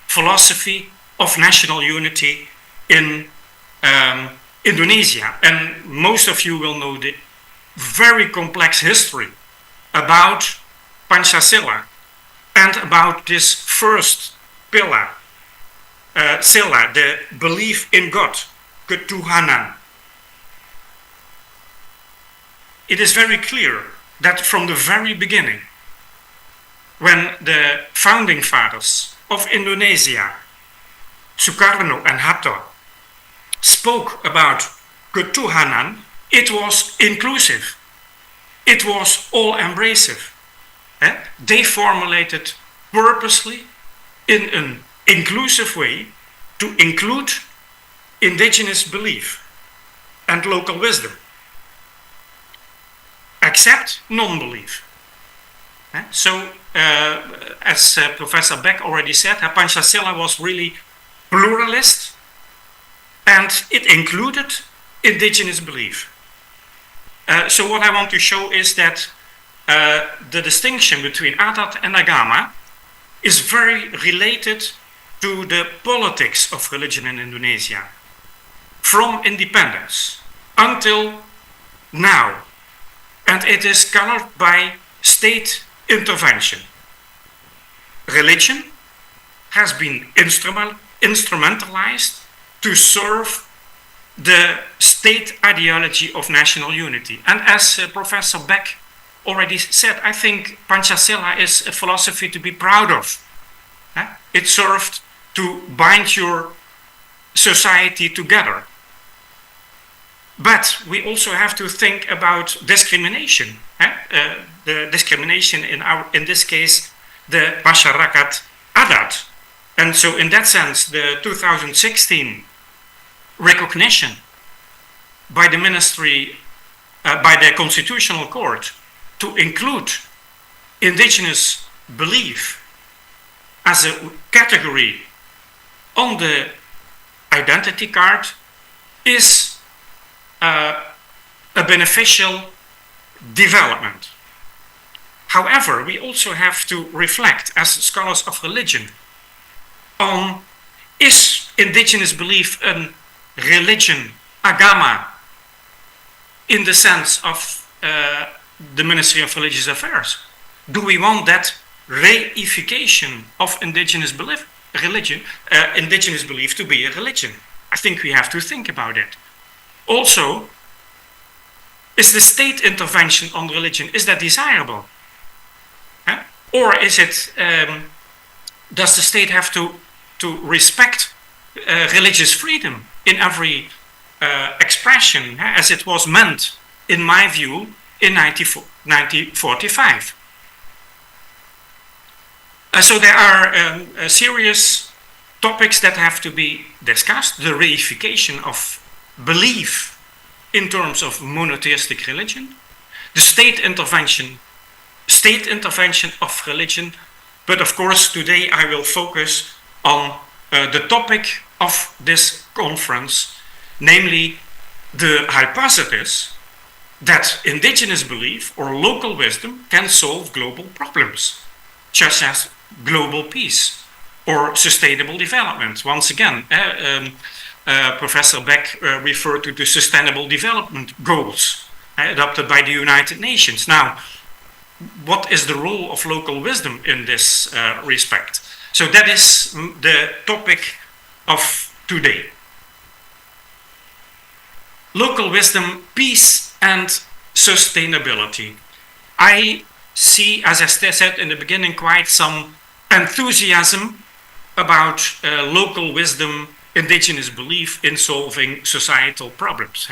philosophy of national unity in Indonesia. And most of you will know the very complex history about Pancasila and about this first pillar, sila, the belief in God, ketuhanan. It is very clear that from the very beginning, when the founding fathers of Indonesia, Sukarno and Hatta, spoke about ketuhanan, it was inclusive. It was all-embracive. They formulated purposely in an inclusive way to include indigenous belief and local wisdom, except non-belief. So, as Professor Beck already said, Pancasila was really pluralist and it included indigenous belief. So what I want to show is that the distinction between adat and agama is very related to the politics of religion in Indonesia. From independence until now. And it is colored by state intervention. Religion has been instrumentalized to serve the state ideology of national unity. And as Professor Beck already said, I think Pancasila is a philosophy to be proud of. It served to bind your society together. But we also have to think about discrimination. The discrimination in this case, the masyarakat adat. And so in that sense, the 2016 recognition by the ministry, by the Constitutional Court, to include indigenous belief as a category on the identity card is a beneficial development. However, we also have to reflect as scholars of religion on, is indigenous belief a religion, agama, in the sense of the Ministry of Religious Affairs? Do we want that reification of indigenous belief to be a religion? I think we have to think about it. Also, is the state intervention on religion, is that desirable? Or is it, does the state have to respect religious freedom in every expression, as it was meant, in my view, in 1945? So there are serious topics that have to be discussed. The reification of belief in terms of monotheistic religion, the state intervention of religion, but of course today I will focus on the topic of this conference, namely the hypothesis that indigenous belief or local wisdom can solve global problems, such as global peace, or sustainable development. Once again, Professor Beck referred to the Sustainable Development Goals adopted by the United Nations. Now, what is the role of local wisdom in this respect? So that is the topic of today. Local wisdom, peace and sustainability. I see, as I said in the beginning, quite some enthusiasm about local wisdom, indigenous belief in solving societal problems.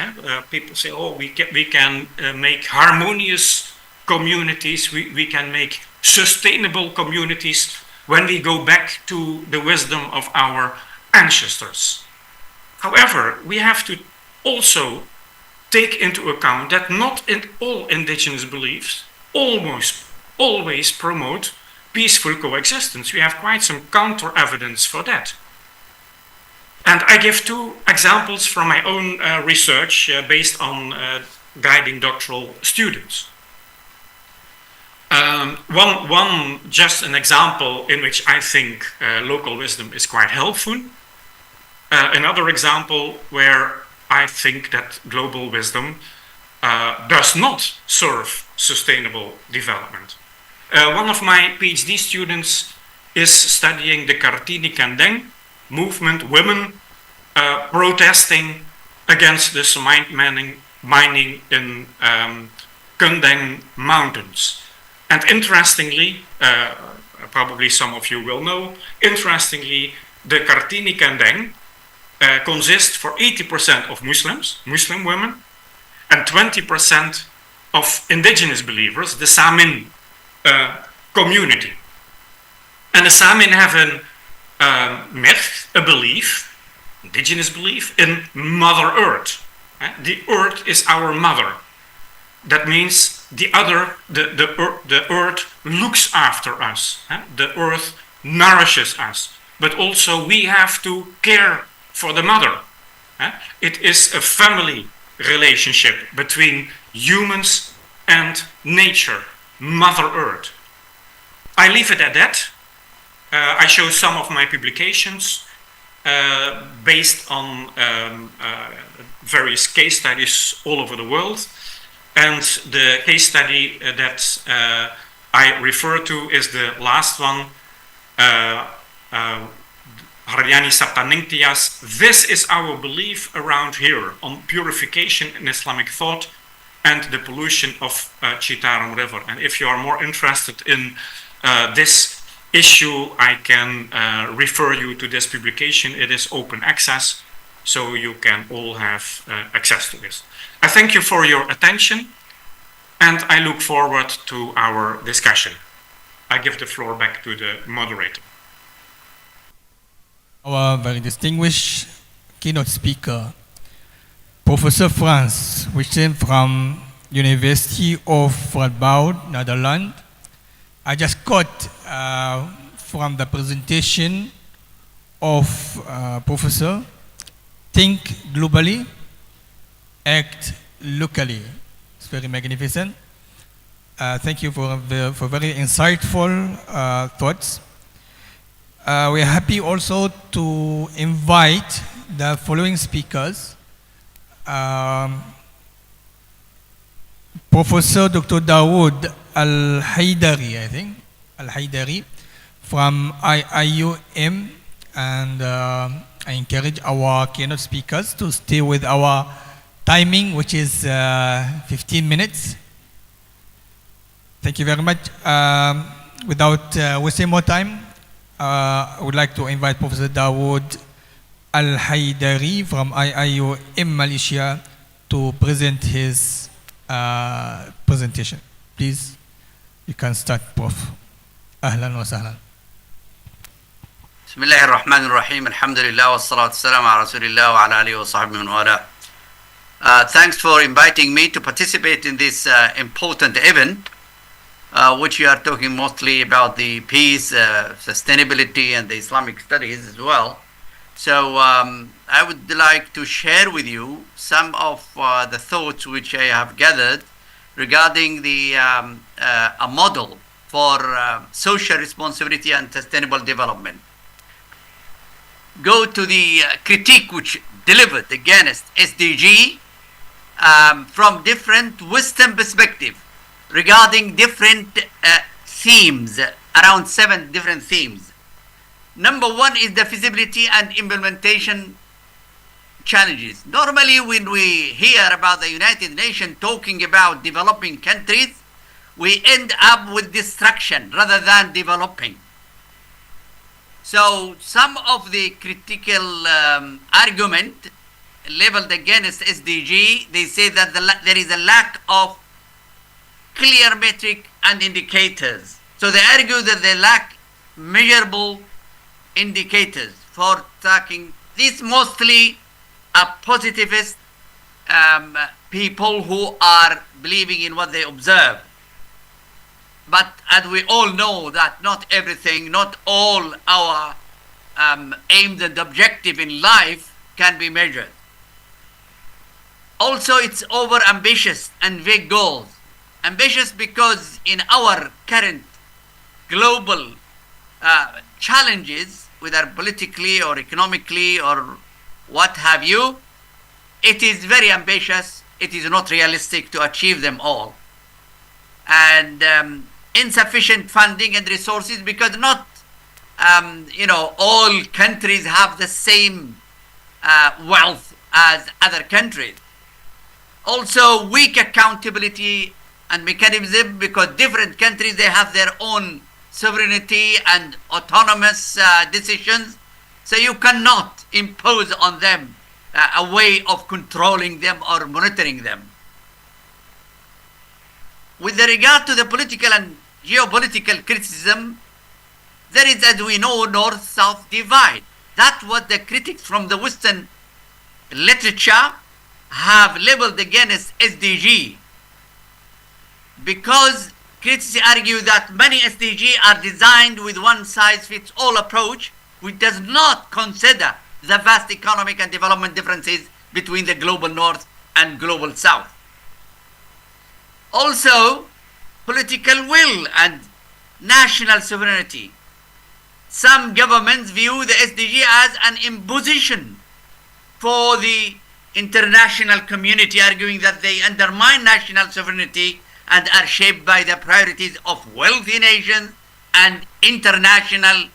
People say, oh, we can make harmonious communities, we can make sustainable communities when we go back to the wisdom of our ancestors. However, we have to also take into account that not in all indigenous beliefs almost always promote peaceful coexistence. We have quite some counter evidence for that. And I give two examples from my own research based on guiding doctoral students. Just an example in which I think local wisdom is quite helpful. Another example where I think that global wisdom does not serve sustainable development. One of my PhD students is studying the Kartini Kandeng movement, women protesting against the cement mining in Kandeng mountains. And interestingly, probably some of you will know, interestingly, the Kartini Kandeng consists for 80% of Muslim women, and 20% of indigenous believers, the Samin community. And the Samin have a myth, a belief, indigenous belief, in Mother Earth. The earth is our mother. That means the earth looks after us. The earth nourishes us. But also we have to care for the mother. It is a family relationship between humans and nature, Mother Earth. I leave it at that. I show some of my publications based on various case studies all over the world. And the case study that I refer to is the last one, Haryani Saptaningtias. This is our belief around here on purification in Islamic thought and the pollution of Citarum River. And if you are more interested in this issue, I can refer you to this publication. It is open access, so you can all have access to this. I thank you for your attention, and I look forward to our discussion. I give the floor back to the moderator. Our very distinguished keynote speaker, Professor Frans, which came from University of Radboud, Netherlands. I just got from the presentation of Professor, think globally, act locally. It's very magnificent. Thank you for very insightful thoughts. We are happy also to invite the following speakers. Professor Dr. Dawood Al-Haidari, I think, Al-Haidari from IIUM, and I encourage our keynote speakers to stay with our timing, which is 15 minutes. Thank you very much. Without wasting more time, I would like to invite Professor Dawood Al-Haidari from IIUM Malaysia to present his presentation. Please, you can start, Prof. Ahlan wa sahlan. بسم الله الرحمن الرحيم الحمد لله والصلاة والسلام على رسول الله وعلى آله وصحبه من والاه. Thanks for inviting me to participate in this important event, which we are talking mostly about the peace, sustainability, and the Islamic studies as well. So I would like to share with you some of the thoughts which I have gathered regarding the a model for social responsibility and sustainable development. go to the critique which delivered against SDG from different Western perspective regarding different themes, around 7 different themes. Number 1 is the feasibility and implementation challenges. Normally when we hear about the United Nations talking about developing countries, we end up with destruction rather than developing. So some of the critical argument leveled against SDG, they say that there is a lack of clear metric and indicators. So they argue that they lack measurable indicators for tracking. These mostly are positivist people who are believing in what they observe. But as we all know that not everything, not all our aims and objective in life can be measured. Also, it's over ambitious and vague goals. Ambitious because in our current global challenges, whether politically or economically or what have you, it is very ambitious. It is not realistic to achieve them all. And insufficient funding and resources because not, all countries have the same wealth as other countries. Also, weak accountability and mechanism because different countries, they have their own sovereignty and autonomous decisions. So you cannot impose on them a way of controlling them or monitoring them. With regard to the political and geopolitical criticism, there is, as we know, North-South divide. That's what the critics from the Western literature have labeled against SDG. Because critics argue that many SDG are designed with one-size-fits-all approach, which does not consider the vast economic and development differences between the global North and global South. Also, political will and national sovereignty. Some governments view the SDG as an imposition for the international community, arguing that they undermine national sovereignty and are shaped by the priorities of wealthy nations and international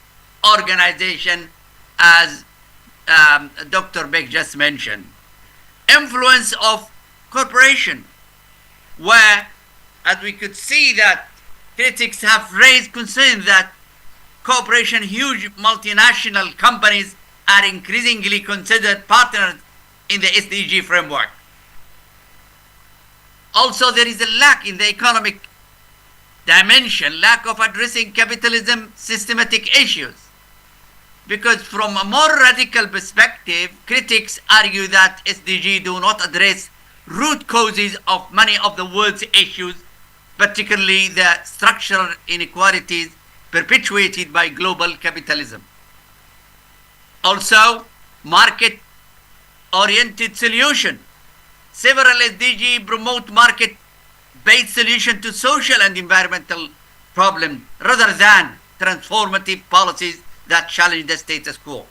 organizations, as Dr. Beck just mentioned. Influence of corporation, where, as we could see, that critics have raised concern that corporation, huge multinational companies are increasingly considered partners in the SDG framework. Also, there is a lack in the economic dimension, lack of addressing capitalism systematic issues. Because from a more radical perspective, critics argue that SDG do not address root causes of many of the world's issues, particularly the structural inequalities perpetuated by global capitalism. Also, market-oriented solution. Several SDG promote market-based solution to social and environmental problems rather than transformative policies that challenge the status quo.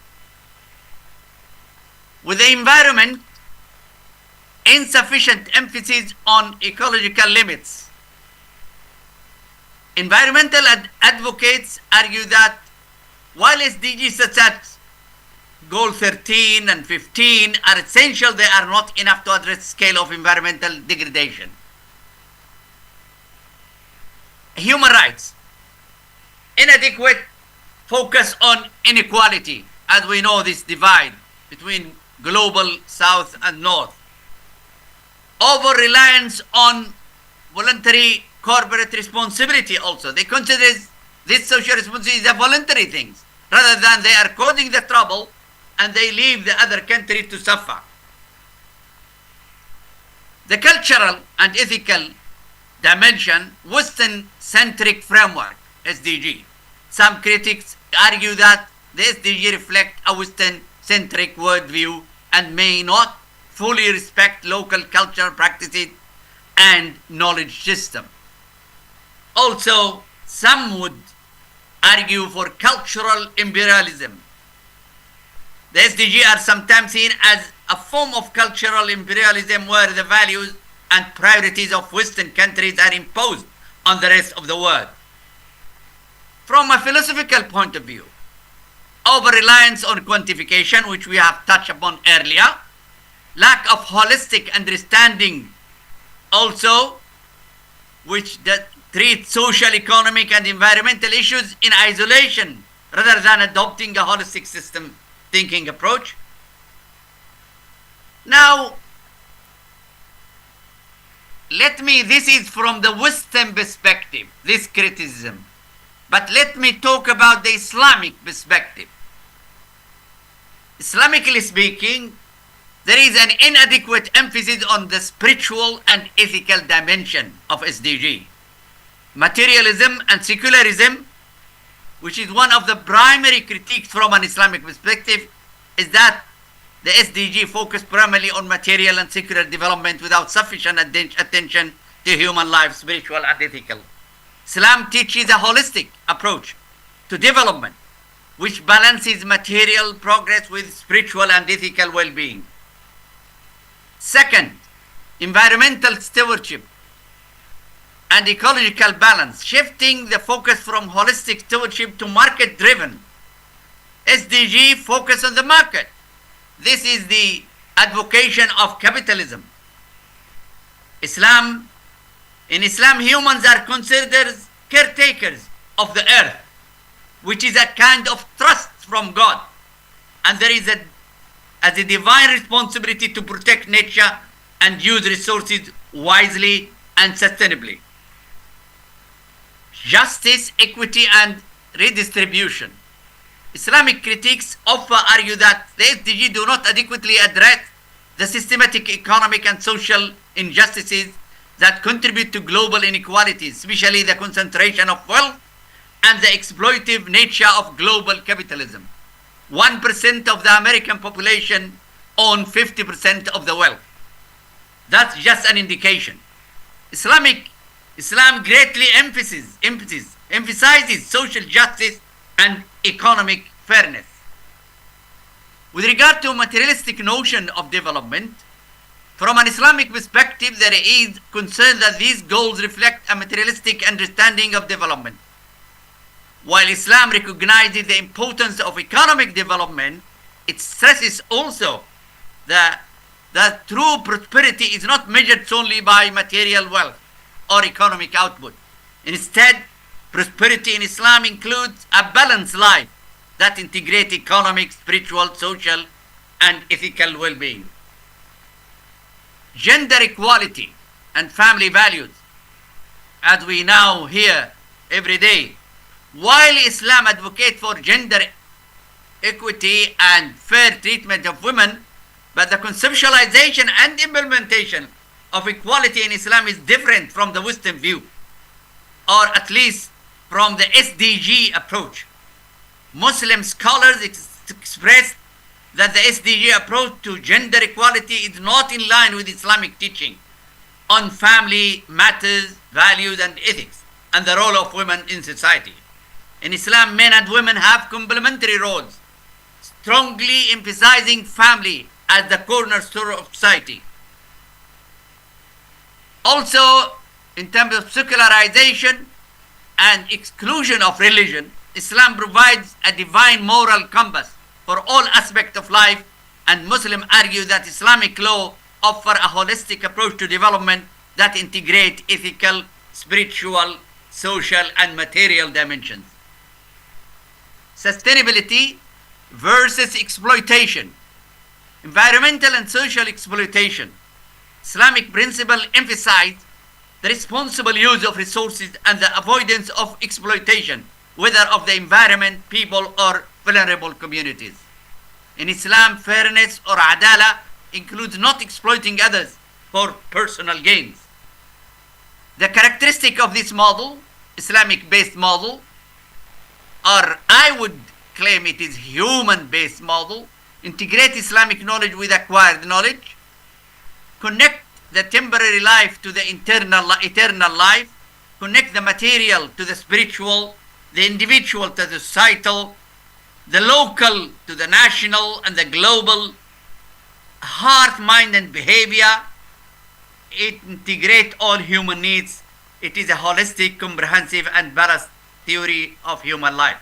With the environment, insufficient emphasis on ecological limits. Environmental advocates argue that while SDGs such as Goal 13 and 15 are essential, they are not enough to address the scale of environmental degradation. Human rights. Inadequate focus on inequality, as we know this divide between global South and North. Over-reliance on voluntary corporate responsibility also. They consider this social responsibility as a voluntary things, rather than they are causing the trouble and they leave the other country to suffer. The cultural and ethical dimension, Western-centric framework, SDG. Some critics argue that the SDG reflect a Western-centric worldview and may not fully respect local cultural practices and knowledge system. Also, some would argue for cultural imperialism. The SDG are sometimes seen as a form of cultural imperialism where the values and priorities of Western countries are imposed on the rest of the world. From a philosophical point of view, over-reliance on quantification, which we have touched upon earlier, lack of holistic understanding also, which treats social, economic, and environmental issues in isolation rather than adopting a holistic system thinking approach. Now, this is from the Western perspective, this criticism. But let me talk about the Islamic perspective. Islamically speaking, there is an inadequate emphasis on the spiritual and ethical dimension of SDG. Materialism and secularism, which is one of the primary critiques from an Islamic perspective, is that the SDG focus primarily on material and secular development without sufficient attention to human life, spiritual and ethical. Islam teaches a holistic approach to development, which balances material progress with spiritual and ethical well-being. Second, environmental stewardship and ecological balance, shifting the focus from holistic stewardship to market-driven. SDG focus on the market. This is the advocation of capitalism. In Islam, humans are considered caretakers of the earth, which is a kind of trust from God. And there is a divine responsibility to protect nature and use resources wisely and sustainably. Justice, equity, and redistribution. Islamic critics often argue that the SDG do not adequately address the systematic economic and social injustices that contribute to global inequalities, especially the concentration of wealth and the exploitative nature of global capitalism. 1% of the American population own 50% of the wealth. That's just an indication. Islam greatly emphasizes social justice and economic fairness. With regard to materialistic notion of development, from an Islamic perspective, there is concern that these goals reflect a materialistic understanding of development. While Islam recognizes the importance of economic development, it stresses also that true prosperity is not measured solely by material wealth or economic output. Instead, prosperity in Islam includes a balanced life that integrates economic, spiritual, social, and ethical well-being. Gender equality and family values, as we now hear every day. While Islam advocates for gender equity and fair treatment of women, but the conceptualization and implementation of equality in Islam is different from the Western view, or at least from the SDG approach. Muslim scholars express that the SDG approach to gender equality is not in line with Islamic teaching on family matters, values, and ethics, and the role of women in society. In Islam, men and women have complementary roles, strongly emphasizing family as the cornerstone of society. Also, in terms of secularization and exclusion of religion, Islam provides a divine moral compass for all aspects of life, and Muslims argue that Islamic law offers a holistic approach to development that integrates ethical, spiritual, social, and material dimensions. Sustainability versus exploitation. Environmental and social exploitation. Islamic principles emphasize the responsible use of resources and the avoidance of exploitation, whether of the environment, people, or vulnerable communities. In Islam, fairness or adala includes not exploiting others for personal gains. The characteristic of this model, Islamic-based model, or I would claim it is human-based model, integrate Islamic knowledge with acquired knowledge, connect the temporary life to the eternal life, connect the material to the spiritual, the individual to the societal, the local to the national and the global, heart, mind, and behavior. It integrates all human needs. It is a holistic, comprehensive, and balanced theory of human life.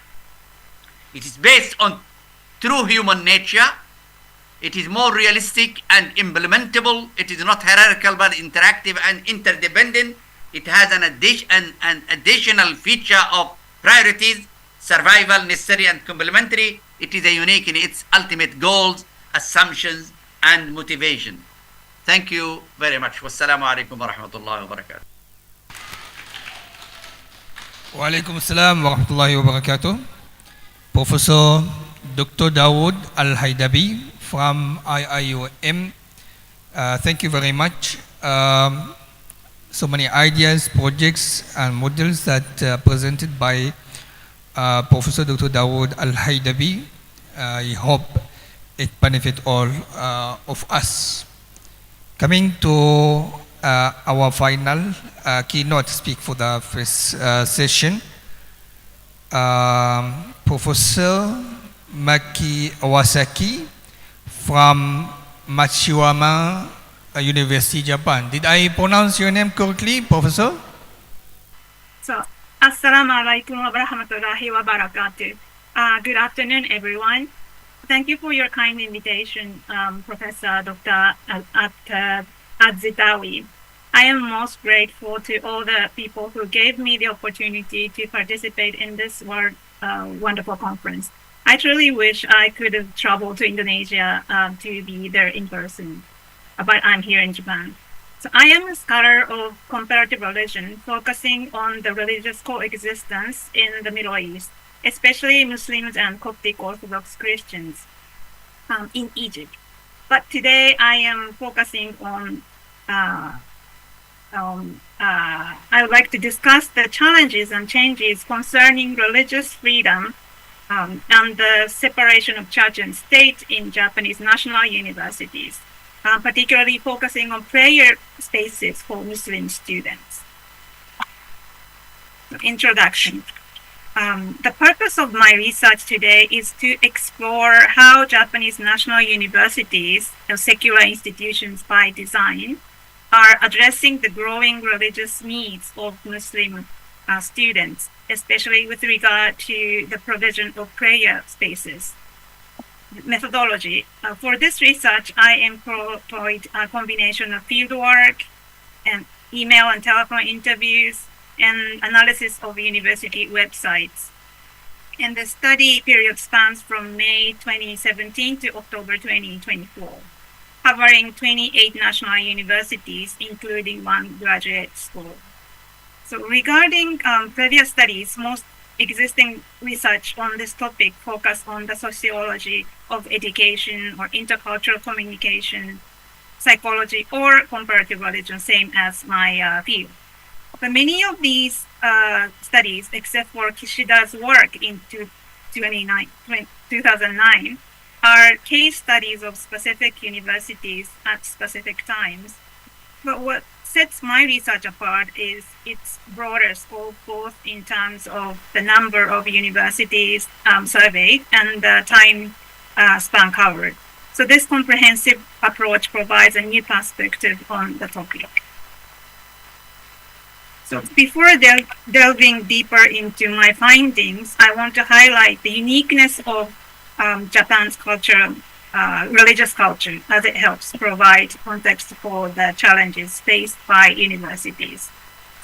It is based on true human nature. It is more realistic and implementable. It is not hierarchical but interactive and interdependent. It has an additional feature of priorities, survival, necessary, and complementary. It is a unique in its ultimate goals, assumptions, and motivation. Thank you very much. Wassalamu alaikum wa rahmatullahi wa barakatuh. Waalaikumsalam warahmatullahi wabarakatuh. Professor Dr. Dawood Al-Haidabi from IIUM. Thank you very much. So many ideas, projects, and models that presented by Professor Dr. Dawood Al-Haidabi. I hope it benefit all of us. Coming to our final keynote speak for the first session, Professor Maki Awasaki from Matsuyama University, Japan. Did I pronounce your name correctly, Professor? So, Assalamu alaikum wa rahmatullahi wa barakatuh. Good afternoon, everyone. Thank you for your kind invitation, Professor Dr. Adzitawi. I am most grateful to all the people who gave me the opportunity to participate in this wonderful conference. I truly wish I could have traveled to Indonesia to be there in person, but I'm here in Japan. So I am a scholar of comparative religion, focusing on the religious coexistence in the Middle East, especially Muslims and Coptic Orthodox Christians in Egypt. But today I am focusing on I would like to discuss the challenges and changes concerning religious freedom and the separation of church and state in Japanese national universities, particularly focusing on prayer spaces for Muslim students. Introduction. The purpose of my research today is to explore how Japanese national universities, secular institutions by design, are addressing the growing religious needs of Muslim students, especially with regard to the provision of prayer spaces. Methodology. For this research, I employed a combination of fieldwork and email and telephone interviews and analysis of university websites. And the study period spans from May 2017 to October 2024, covering 28 national universities, including one graduate school. So regarding previous studies, most existing research on this topic focus on the sociology of education or intercultural communication, psychology, or comparative religion, same as my field. But many of these studies, except for Kishida's work in 2009, are case studies of specific universities at specific times. But what sets my research apart is its broader scope, both in terms of the number of universities surveyed and the time span covered. So this comprehensive approach provides a new perspective on the topic. So before delving deeper into my findings, I want to highlight the uniqueness of Japan's culture, religious culture, as it helps provide context for the challenges faced by universities.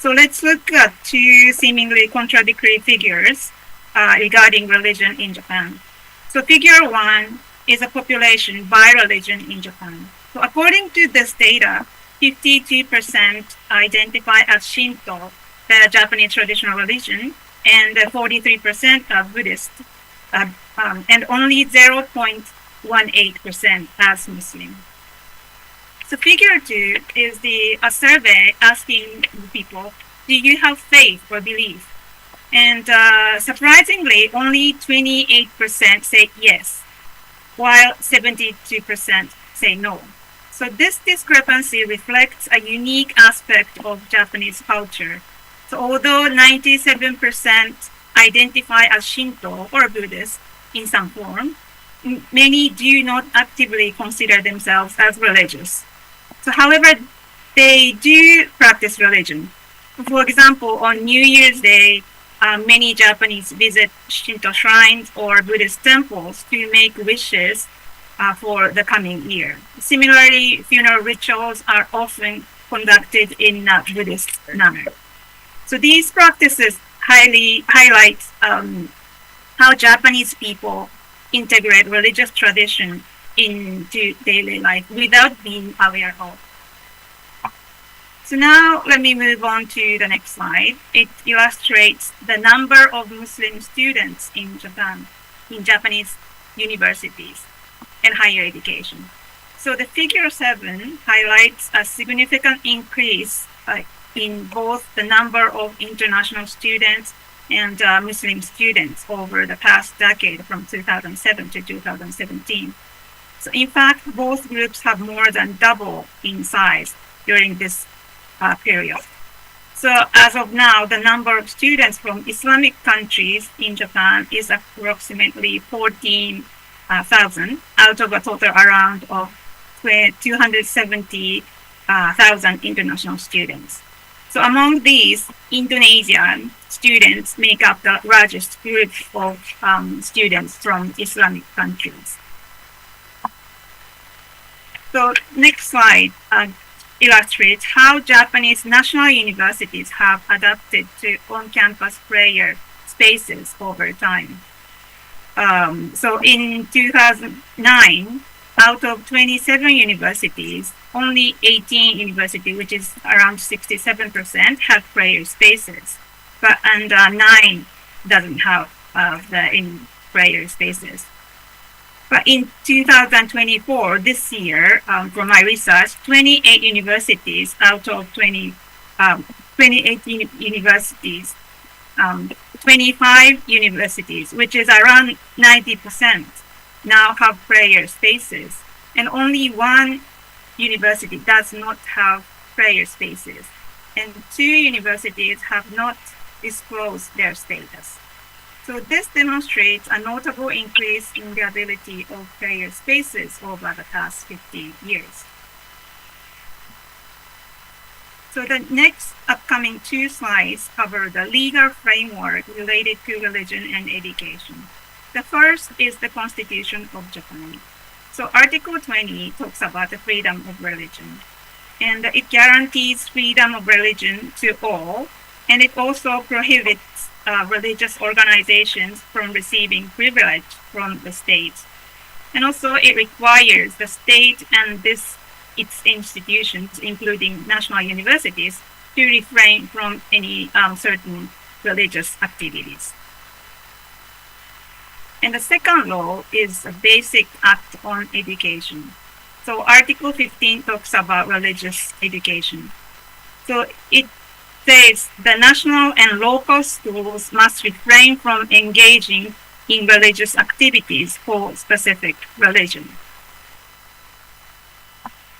So let's look at two seemingly contradictory figures regarding religion in Japan. So figure 1 is a population by religion in Japan. So according to this data, 52% identify as Shinto, the Japanese traditional religion, and 43% are Buddhist, and only 0.18% as Muslim. So figure 2 is a survey asking people, do you have faith or belief? And surprisingly, only 28% say yes, while 72% say no. So this discrepancy reflects a unique aspect of Japanese culture. So although 97% identify as Shinto or Buddhist, in some form, many do not actively consider themselves as religious. So, however, they do practice religion. For example, on New Year's Day, many Japanese visit Shinto shrines or Buddhist temples to make wishes for the coming year. Similarly, funeral rituals are often conducted in a Buddhist manner. So these practices highlight how Japanese people integrate religious tradition into daily life without being aware of. So now let me move on to the next slide. It illustrates the number of Muslim students in Japan, in Japanese universities and higher education. So the figure 7 highlights a significant increase in both the number of international students and Muslim students over the past decade from 2007 to 2017. So in fact, both groups have more than doubled in size during this period. So as of now, the number of students from Islamic countries in Japan is approximately 14,000 out of a total around of 270,000 international students. So among these, Indonesian students make up the largest group of students from Islamic countries. So next slide illustrates how Japanese national universities have adapted to on-campus prayer spaces over time. So in 2009, out of 27 universities, only 18 universities, which is around 67%, have prayer spaces, and 9 doesn't have any prayer spaces. But in 2024, this year, from my research, 28 universities out of 28 universities, 25 universities, which is around 90%, now have prayer spaces, and only one university does not have prayer spaces, and 2 universities have not disclosed their status. So this demonstrates a notable increase in the ability of prayer spaces over the past 15 years. So the next upcoming 2 slides cover the legal framework related to religion and education. The first is the Constitution of Japan. So Article 20 talks about the freedom of religion, and it guarantees freedom of religion to all, and it also prohibits religious organizations from receiving privilege from the state. And also it requires the state and its institutions, including national universities, to refrain from any certain religious activities. And the second law is a Basic Act on Education. So Article 15 talks about religious education. So it says the national and local schools must refrain from engaging in religious activities for specific religion.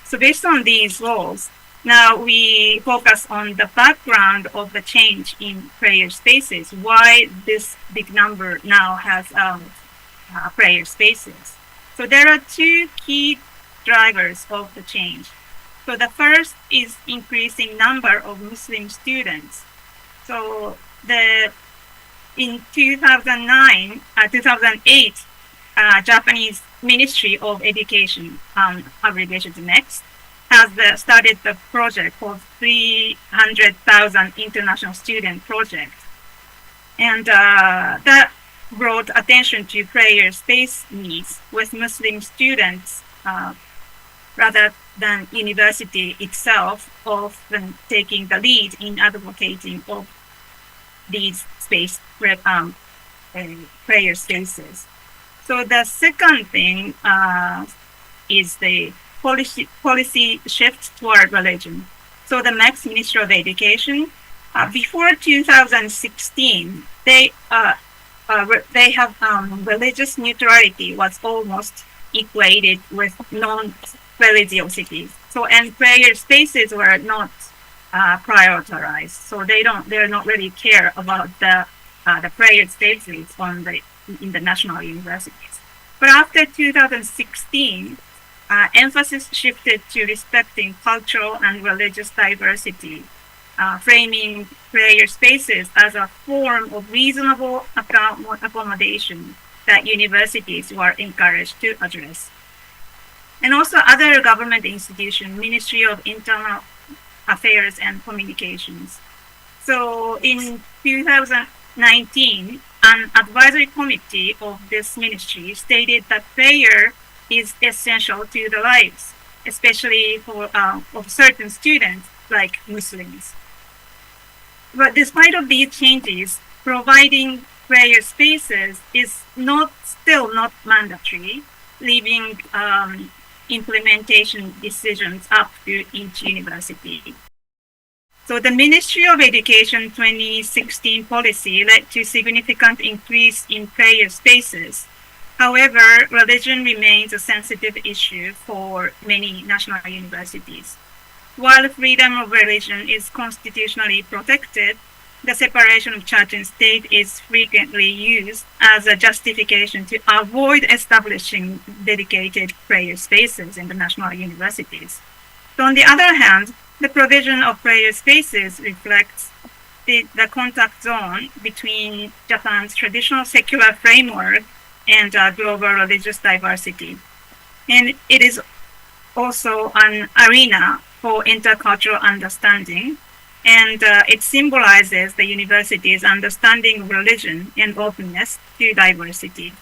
So based on these laws, now we focus on the background of the change in prayer spaces, why this big number now has prayer spaces. So there are 2 key drivers of the change. So the first is increasing number of Muslim students. So in 2008, Japanese Ministry of Education, abbreviation to NEXT, has started the project called 300,000 International Student Project. And that brought attention to prayer space needs with Muslim students rather than university itself often taking the lead in advocating of these prayer spaces. So the second thing is the policy shift toward religion. So the next Ministry of Education, before 2016, they have religious neutrality was almost equated with non-religiosity. So and prayer spaces were not prioritized. So they're not really care about the the prayer spaces in the national universities. But after 2016, emphasis shifted to respecting cultural and religious diversity, framing prayer spaces as a form of reasonable accommodation that universities were encouraged to address. And also other government institutions, Ministry of Internal Affairs and Communications. So in 2019, an advisory committee of this ministry stated that prayer is essential to the lives, especially for of certain students like Muslims. But despite of these changes, providing prayer spaces is still not mandatory, leaving implementation decisions up to each university. So the Ministry of Education 2016 policy led to significant increase in prayer spaces. However, religion remains a sensitive issue for many national universities. While freedom of religion is constitutionally protected, the separation of church and state is frequently used as a justification to avoid establishing dedicated prayer spaces in the national universities. So on the other hand, the provision of prayer spaces reflects the contact zone between Japan's traditional secular framework and global religious diversity. And it is also an arena for intercultural understanding, and it symbolizes the university's understanding of religion and openness to diversity.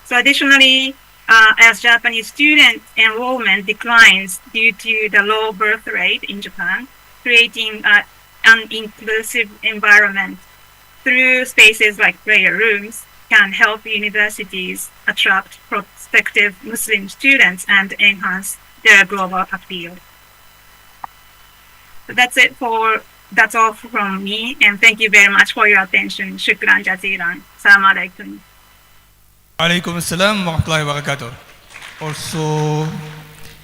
So additionally, as Japanese student enrollment declines due to the low birth rate in Japan, creating an inclusive environment through spaces like prayer rooms can help universities attract prospective Muslim students and enhance their global appeal. So that's all from me, and thank you very much for your attention. Shukran jazilan. Assalamu alaikum. Waalaikumsalam warahmatullahi wabarakatuh. Also,